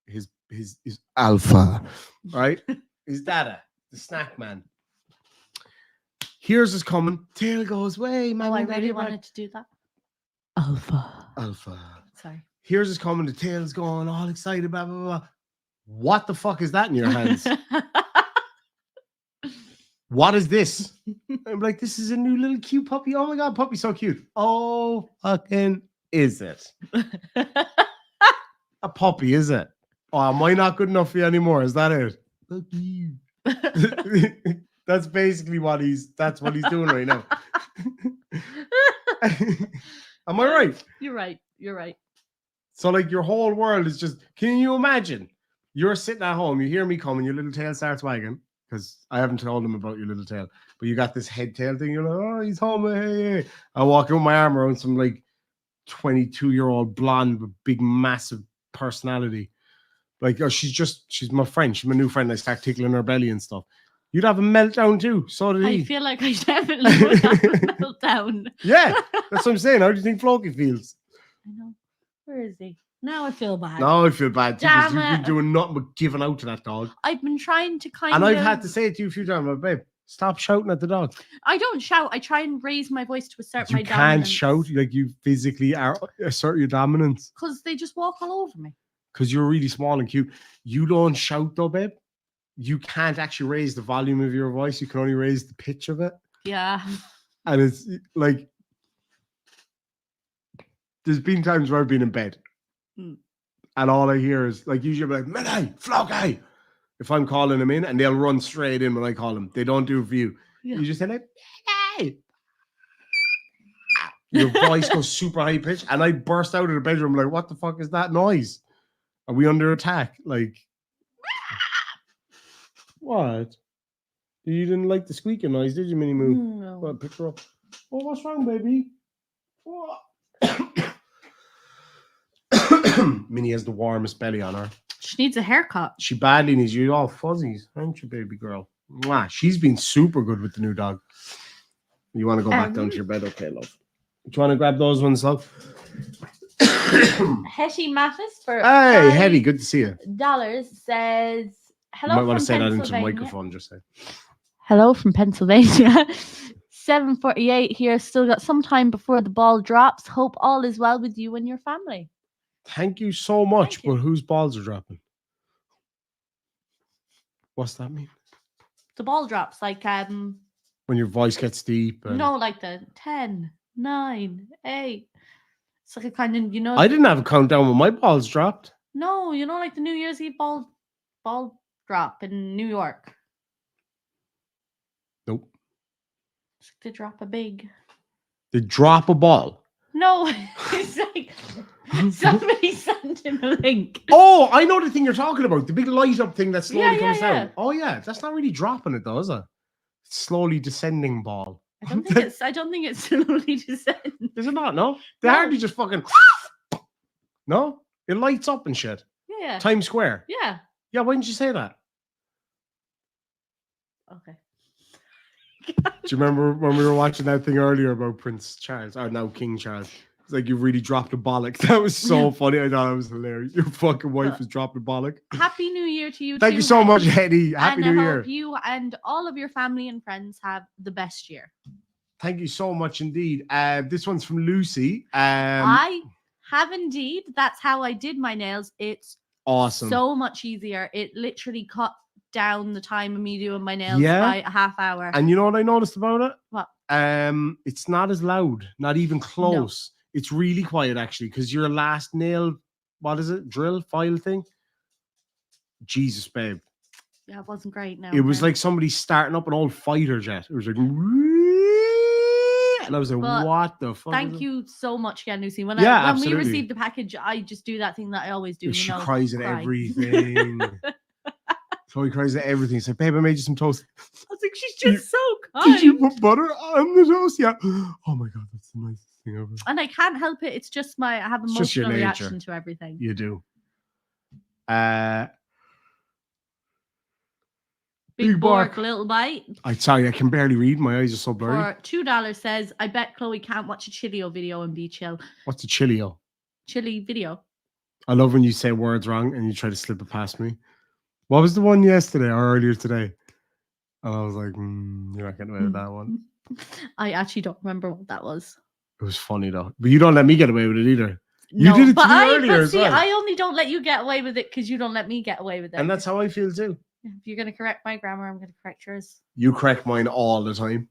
His alpha, right? His Dada, the snack man. Here's his coming. Tail goes way, man. Oh, I really wanted to do that. Alpha. Sorry. Here's his coming. The tail's going, all excited, blah, blah, blah. What the fuck is that in your hands? What is this? I'm like, this is a new little cute puppy. Oh my God, puppy's so cute. Oh, fucking is it? A puppy, is it? Oh, am I not good enough for you anymore? Is that it? Look at you. That's basically what he's doing right now. Am I right? You're right. So like your whole world is just, can you imagine? You're sitting at home, you hear me coming, your little tail starts wagging, because I haven't told him about your little tail, but you got this head tail thing, you're like, oh, he's home, hey. I walk with my arm around some like 22-year-old blonde with big, massive personality. Like, oh, she's my friend. She's my new friend. I start tickling her belly and stuff. You'd have a meltdown too. So did he. I feel like I definitely would have a meltdown. Yeah, that's what I'm saying. How do you think Floki feels? I know. Where is he? Now I feel bad. No, I feel bad too, because Damn you've been it. doing nothing but giving out to that dog. I've been trying to kind And of... I've had to say it to you a few times, but babe, stop shouting at the dog. I don't shout. I try and raise my voice to assert my You dominance. can't shout, like you physically assert your dominance. Because they just walk all over me. Because you're really small and cute. You don't shout though, babe. You can't actually raise the volume of your voice. You can only raise the pitch of it. Yeah. And it's like, there's been times where I've been in bed. And all I hear is, like, usually I'll be like, Minnie, Floki, if I'm calling them in, and they'll run straight in when I call them. They don't do it for you. Yeah. You just say, like, hey. Your voice goes super high pitched, and I burst out of the bedroom like, what the fuck is that noise? Are we under attack? Like, what? You didn't like the squeaking noise, did you, Minnie Moo? No. Well, pick her up. Oh, what's wrong, baby? What? Minnie has the warmest belly on her. She needs a haircut. She badly needs you. All fuzzies, aren't you, baby girl? Mwah. She's been super good with the new dog. You want to go back down to your bed? Okay, love. Do you want to grab those ones, love? Hetty Mattis for Hey, Hetty, good to see you. $5 says, hello You might from want to say that into the Pennsylvania. microphone, just say. Hello from Pennsylvania. 7:48 here. Still got some time before the ball drops. Hope all is well with you and your family. Thank you so much, Thank you. but whose balls are dropping? What's that mean? The ball drops like When your voice gets deep. And... no, like the 10, 9, 8. It's like a kind of, you know. I didn't have a countdown when my balls dropped. No, you know, like the New Year's Eve ball drop in New York. Nope. It's like they drop a big. They drop a ball. No, it's like somebody sent him a link. Oh, I know the thing you're talking about. The big light up thing that slowly comes yeah. down. Oh yeah, that's not really dropping it though, is it? It's slowly descending ball. I don't think it's slowly descending. Is it not? No? They No. hardly just fucking no? It lights up and shit. Yeah. Times Square. Yeah. Yeah, why didn't you say that? Okay. Do you remember when we were watching that thing earlier about Prince Charles? Or now King Charles. It's like you really dropped a bollock. That was so funny. I thought it was hilarious. Your fucking wife was dropping a bollock. Happy New Year to you. Thank you so much, Hetty. Happy New I Year. hope you and all of your family and friends have the best year. Thank you so much indeed. This one's from Lucy. I have indeed. That's how I did my nails. It's awesome. so much easier. It literally cut down the time of me doing my nails Yeah. by a half hour. And you know what I noticed about it? What? It's not as loud, not even close. No. It's really quiet actually, because your last nail, what is it? Drill file thing? Jesus, babe. Yeah, it wasn't great. No, it was like somebody starting up an old fighter jet. It was like, and I was like, but what the fuck? Thank you so much again, Lucy. When absolutely. we received the package, I just do that thing that I always do. She cries at everything. Chloe cries at everything. She's like, babe, I made you some toast. I was like, she's just so kind. Did you put butter on the toast? Yeah. Oh my God, that's the nicest thing ever. And I can't help it. It's just I have emotional reaction to everything. You do. Big bark, little bite. Sorry, I can barely read. My eyes are so blurry. For $2 says, I bet Chloe can't watch a Chilio video and be chill. What's a Chilio? Chili video. I love when you say words wrong and you try to slip it past me. What was the one yesterday or earlier today? And I was like, you're not getting away with that one. I actually don't remember what that was. It was funny though. But you don't let me get away with it either. No, you did it to me earlier as well. I only don't let you get away with it because you don't let me get away with it. And that's how I feel too. If you're going to correct my grammar, I'm going to correct yours. You correct mine all the time.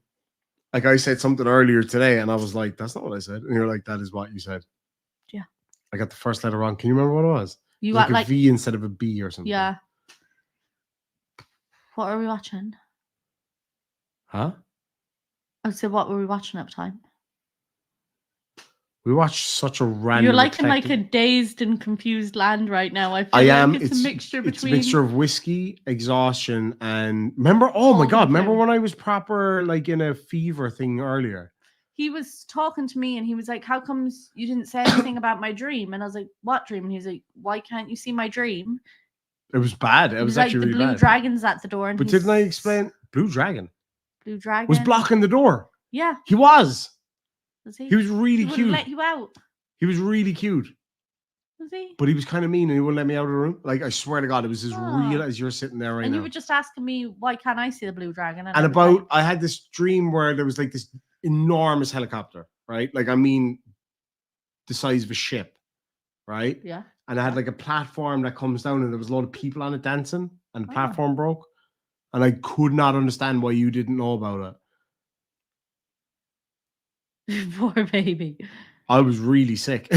Like I said something earlier today and I was like, that's not what I said. And you're like, that is what you said. Yeah. I got the first letter wrong. Can you remember what it was? You got like a V instead of a B or something. Yeah. What are we watching? Huh? I said, what were we watching at the time? We watched such a random. You're like in like a dazed and confused land right now. I am. Like it's a mixture between. It's a mixture of whiskey, exhaustion, and remember. Oh my God! Remember when I was proper like in a fever thing earlier? he was talking to me and he was like, how comes you didn't say anything about my dream? And I was like, what dream? And he was like, why can't you see my dream? It was bad. It He was like, actually the really blue bad. dragon's at the door. And But didn't I explain? Blue dragon was blocking the door. Yeah. He was. Was he? He was really He cute. wouldn't let you out. He was really cute. Was he? But he was kind of mean and he wouldn't let me out of the room. Like, I swear to God, it was as Oh. real as you're sitting there right And now. you were just asking me, why can't I see the blue dragon? And about, I had this dream where there was like this enormous helicopter, right? Like, I mean, the size of a ship, right? Yeah. And I had like a platform that comes down and there was a lot of people on it dancing and the platform broke. And I could not understand why you didn't know about it. Poor baby. I was really sick.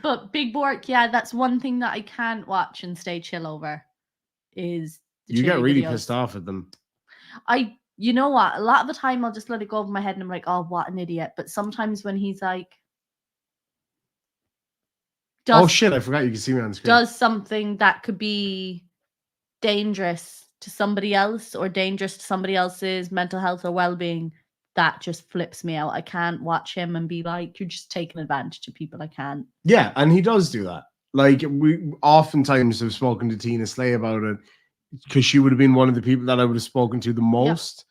But Big Bork, yeah, that's one thing that I can't watch and stay chill over is the You get chili really videos. pissed off at them. You know what? A lot of the time I'll just let it go over my head and I'm like, oh, what an idiot. But sometimes when he's like, Oh shit, I forgot you can see me on the screen. Does something that could be dangerous to somebody else or dangerous to somebody else's mental health or well-being, that just flips me out. I can't watch him and be like, you're just taking advantage of people. I can't. Yeah, and he does do that. Like, we oftentimes have spoken to Tina Slay about it because she would have been one of the people that I would have spoken to the most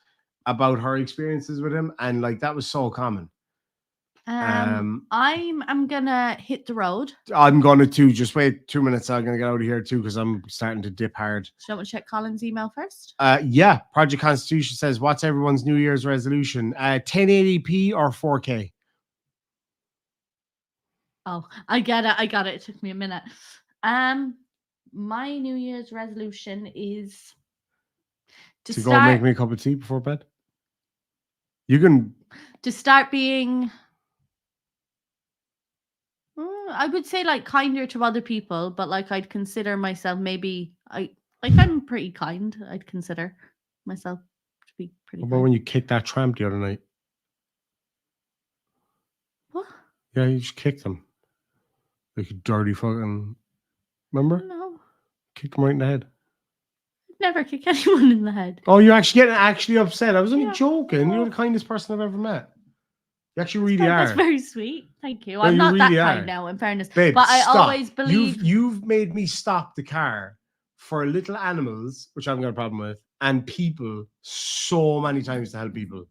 about her experiences with him. And like, that was so common. I'm gonna hit the road. I'm gonna too. Just wait 2 minutes. I'm gonna get out of here too because I'm starting to dip hard. So you want to check Colin's email first? Yeah. Project Constitution says, what's everyone's New Year's resolution? 1080p or 4K? Oh, I get it. I got it. It took me a minute. My New Year's resolution is to go make me a cup of tea before bed. You can start being, I would say, like, kinder to other people, but like I'd consider myself I'm pretty kind. I'd consider myself to be pretty. What about when you kicked that tramp the other night? What? Yeah, you just kicked him. Like a dirty fucking. Remember? No. Kicked him right in the head. Never kick anyone in the head. Oh, you're actually getting upset. I was only joking. You're the kindest person I've ever met. You actually really are. That's very sweet. Thank you. No, I'm not really that are. kind now, in fairness. Babe, but I stop. always believe you've made me stop the car for little animals, which I haven't got a problem with, and people so many times to help people.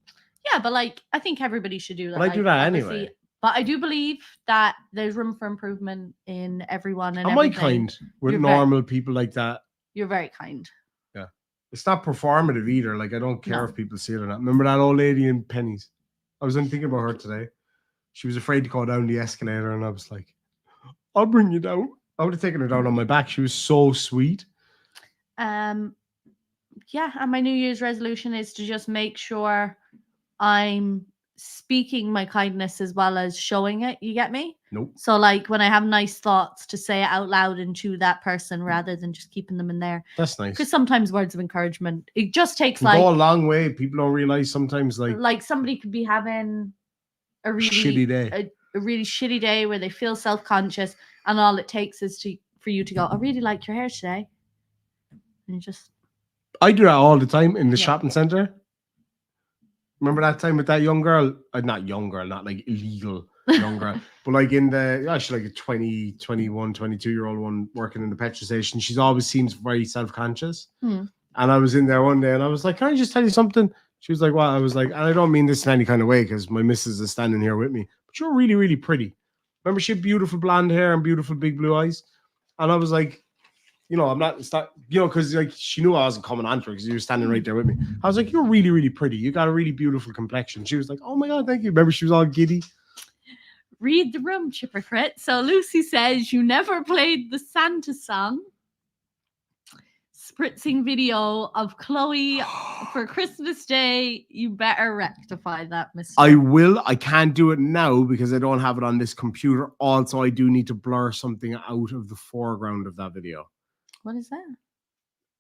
Yeah, but like I think everybody should do that. But I do that anyway. But I do believe that there's room for improvement in everyone and Am I kind with normal people like that? You're very kind. Yeah. It's not performative either. Like, I don't care if people see it or not. Remember that old lady in Pennies? I was thinking about her today. She was afraid to go down the escalator, and I was like, I'll bring you down. I would have taken her down on my back. She was so sweet. Yeah, and my New Year's resolution is to just make sure I'm speaking my kindness as well as showing it. You get me? Nope. So like when I have nice thoughts, to say it out loud and to that person rather than just keeping them in there. That's nice. Because sometimes words of encouragement, it just takes go a long way. People don't realize sometimes like somebody could be having a really shitty day. A really shitty day where they feel self-conscious, and all it takes is for you to go, I really liked your hair today. And just I do that all the time in the shopping center. Remember that time with that young girl? Not young girl, not like illegal young girl, but like in the, she's like a 20, 21, 22-year-old one working in the petrol station. She always seems very self-conscious. And I was in there one day and I was like, can I just tell you something? She was like, what? I was like, and I don't mean this in any kind of way because my missus is standing here with me, but you're really, really pretty. Remember, she had beautiful blonde hair and beautiful big blue eyes. And I was like, I'm not, because like she knew I wasn't coming on to her because you were standing right there with me. I was like, you're really, really pretty. You got a really beautiful complexion. She was like, oh my God, thank you. Remember, she was all giddy. Read the room, Chipper Crit. So Lucy says, you never played the Santa song. Spritzing video of Chloe for Christmas Day. You better rectify that mistake. I will. I can't do it now because I don't have it on this computer. Also, I do need to blur something out of the foreground of that video. What is that?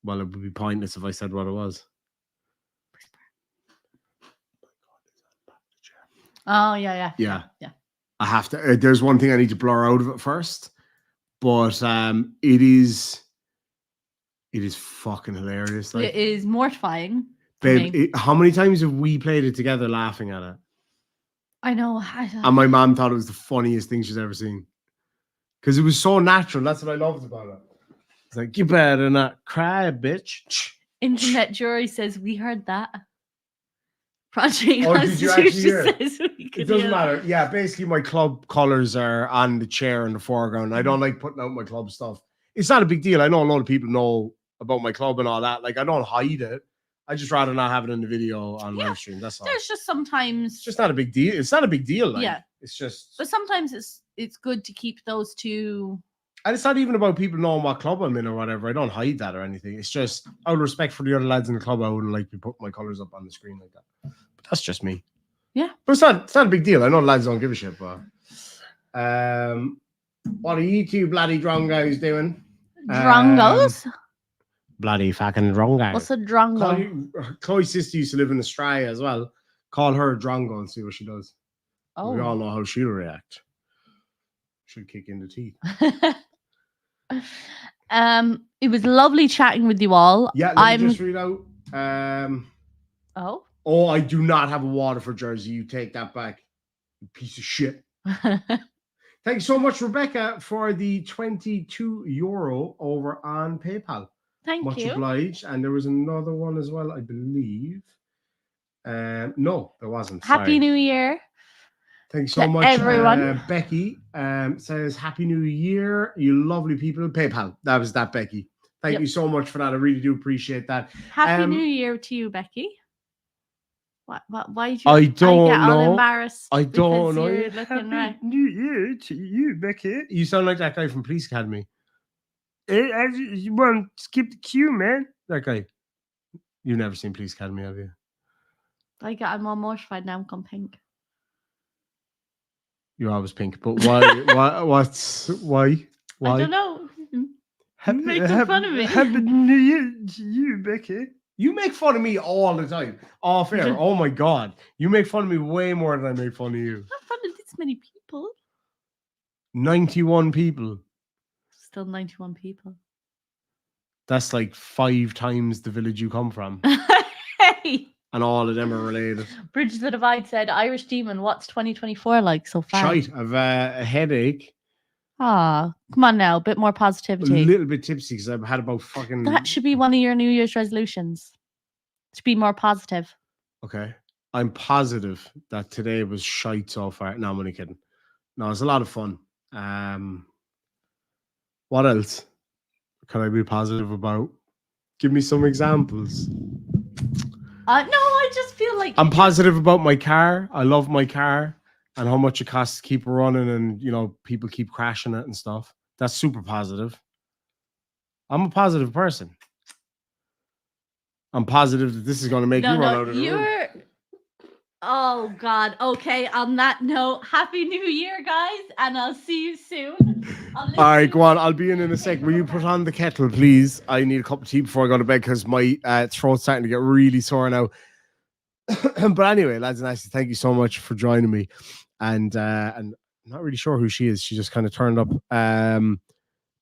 Well, it would be pointless if I said what it was. Oh, yeah. I have to. There's one thing I need to blur out of it first, but it is fucking hilarious. Like, it is mortifying. Babe, how many times have we played it together laughing at it? I know. And my mom thought it was the funniest thing she's ever seen. Because it was so natural. That's what I loved about it. It's like, you better not cry, bitch. Internet Jury says, we heard that. Project Oh, did you actually hear it? says we could It doesn't hear matter. Yeah, basically my club colours are on the chair in the foreground. I don't like putting out my club stuff. It's not a big deal. I know a lot of people know about my club and all that. Like, I don't hide it. I just rather not have it in the video on live stream. That's all. There's just sometimes... It's just not a big deal. It's not a big deal. Like, yeah. It's just... But sometimes it's good to keep those two... And it's not even about people knowing what club I'm in or whatever. I don't hide that or anything. It's just out of respect for the other lads in the club. I wouldn't like to put my colours up on the screen like that. But that's just me. Yeah. But it's not a big deal. I know the lads don't give a shit, but what are you two bloody drongos doing? Drongos? Bloody fucking drongo. What's a drongo? Chloe's sister used to live in Australia as well. Call her a drongo and see what she does. Oh. We all know how she'll react. She'll kick in the teeth. It was lovely chatting with you all. Yeah, let me just read out. Oh, I do not have a Waterford jersey. You take that back, you piece of shit. Thank you so much, Rebecca, for the €22 over on PayPal. Thank you. Much obliged. And there was another one as well, I believe. No, there wasn't. Happy New Year. Thanks so much, everyone. Becky says, Happy New Year, you lovely people. PayPal. That was that, Becky. Thank you so much for that. I really do appreciate that. Happy New Year to you, Becky. Why did I get know. all embarrassed? I don't know. You're looking right. New Year to you, Becky. You sound like that guy from Police Academy. You want to skip the queue, man? That guy. You've never seen Police Academy, have you? I'm all mortified now. I'm gone pink. You're always pink, but why? Why? I don't know. Make fun of me. Happy New Year to you, Becky. You make fun of me all the time. Off air. Oh my God. You make fun of me way more than I make fun of you. Not fun of this many people. 91 people. Still 91 people. That's like 5 times the village you come from. Hey. And all of them are related. Bridge the Divide said, Irish Demon, what's 2024 like so far? Shite. I've a headache. Ah, come on now. A bit more positivity. A little bit tipsy because I've had about fucking... That should be one of your New Year's resolutions. To be more positive. Okay. I'm positive that today was shite so far. No, I'm only kidding. No, it's a lot of fun. What else can I be positive about? Give me some examples. No, I just feel like... I'm positive about my car. I love my car and how much it costs to keep it running and, you know, people keep crashing it and stuff. That's super positive. I'm a positive person. I'm positive that this is going to make you run out of the room. Oh, God. Okay, on that note, Happy New Year, guys, and I'll see you soon. All right, go on. I'll be in a sec. Will you put on the kettle, please? I need a cup of tea before I go to bed because my throat's starting to get really sore now. But anyway, lads and lasses, thank you so much for joining me. And I'm not really sure who she is. She just kind of turned up.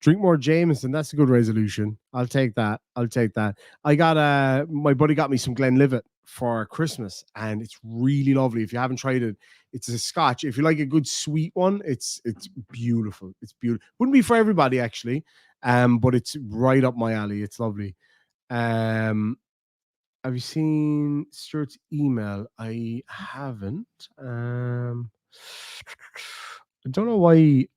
Drink more Jameson. That's a good resolution. I'll take that. I got my buddy got me some Glenlivet for Christmas, and it's really lovely. If you haven't tried it, it's a Scotch. If you like a good sweet one, it's beautiful. It's beautiful. Wouldn't be for everybody actually, but it's right up my alley. It's lovely. Have you seen Stuart's email? I haven't. I don't know why.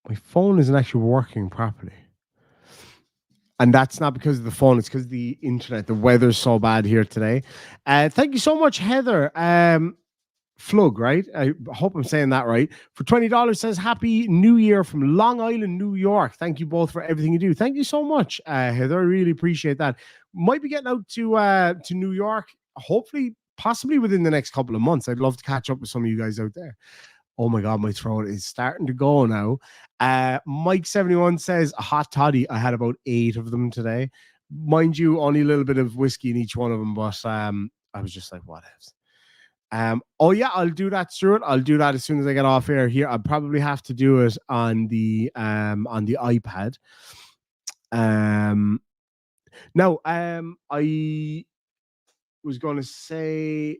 My phone isn't actually working properly. And that's not because of the phone, it's because of the internet. The weather's so bad here today. Thank you so much, Heather. Flug, right? I hope I'm saying that right. For $20 says Happy New Year from Long Island, New York. Thank you both for everything you do. Thank you so much, Heather. I really appreciate that. Might be getting out to New York, hopefully, possibly within the next couple of months. I'd love to catch up with some of you guys out there. Oh my God, my throat is starting to go now. Mike71 says, a hot toddy. I had about 8 of them today. Mind you, only a little bit of whiskey in each one of them, but I was just like, what else? Oh yeah, I'll do that, Stuart. I'll do that as soon as I get off air here. I'll probably have to do it on the iPad. Now, I was going to say,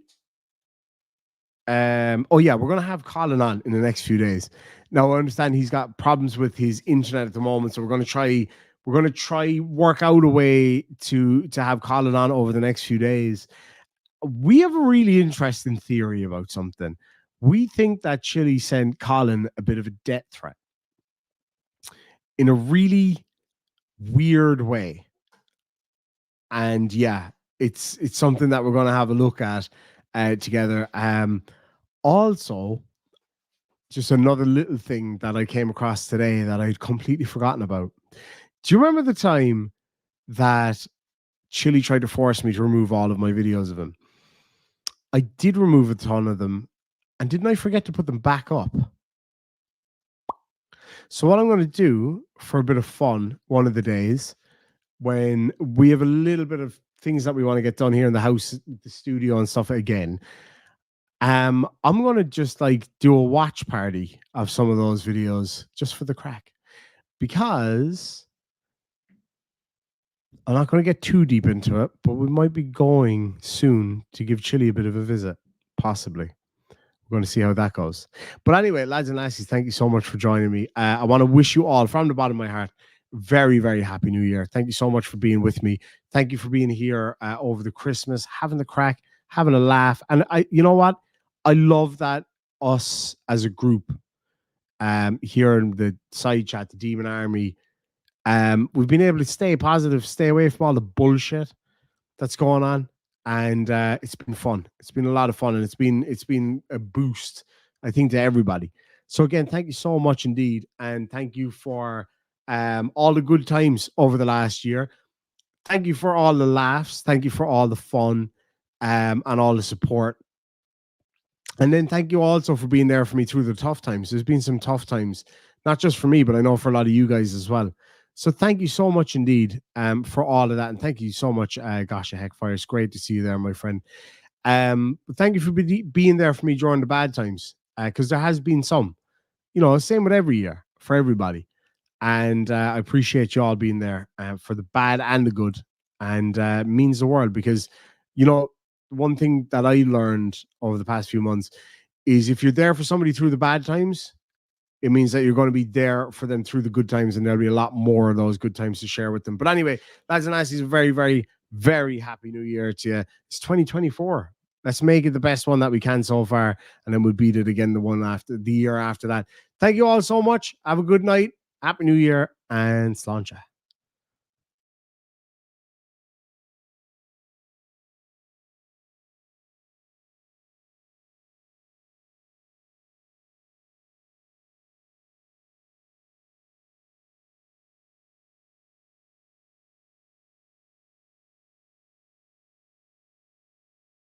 oh yeah, we're going to have Colin on in the next few days. Now, I understand he's got problems with his internet at the moment, so we're going to try work out a way to have Colin on over the next few days. We have a really interesting theory about something. We think that Chile sent Colin a bit of a death threat in a really weird way. And yeah, it's something that we're going to have a look at together. Also, just another little thing that I came across today that I'd completely forgotten about. Do you remember the time that Chili tried to force me to remove all of my videos of him? I did remove a ton of them, and didn't I forget to put them back up? So what I'm going to do for a bit of fun one of the days, when we have a little bit of things that we want to get done here in the house, the studio and stuff again, I'm going to just like do a watch party of some of those videos just for the crack, because I'm not going to get too deep into it, but we might be going soon to give Chili a bit of a visit, possibly. We're going to see how that goes. But anyway, lads and lassies, thank you so much for joining me. I want to wish you all, from the bottom of my heart, very, very happy New Year. Thank you so much for being with me. Thank you for being here over the Christmas, having the crack, having a laugh. And you know what? I love that us as a group here in the side chat, the Demon Army, we've been able to stay positive, stay away from all the bullshit that's going on. And it's been fun. It's been a lot of fun, and it's been a boost, I think, to everybody. So again, thank you so much indeed, and thank you for all the good times over the last year. Thank you for all the laughs. Thank you for all the fun and all the support. And then thank you also for being there for me through the tough times. There's been some tough times, not just for me, but I know for a lot of you guys as well. So thank you so much indeed for all of that. And thank you so much, Gosh, Heckfire. It's great to see you there, my friend. Thank you for being there for me during the bad times, because there has been some, same with every year for everybody. And I appreciate you all being there for the bad and the good. And it means the world, because, one thing that I learned over the past few months is if you're there for somebody through the bad times, it means that you're going to be there for them through the good times, and there'll be a lot more of those good times to share with them. But anyway, lads and lassies, a very, very, very happy New Year to you. It's 2024. Let's make it the best one that we can so far, and then we'll beat it again the year after that. Thank you all so much. Have a good night. Happy New Year, and sláinte.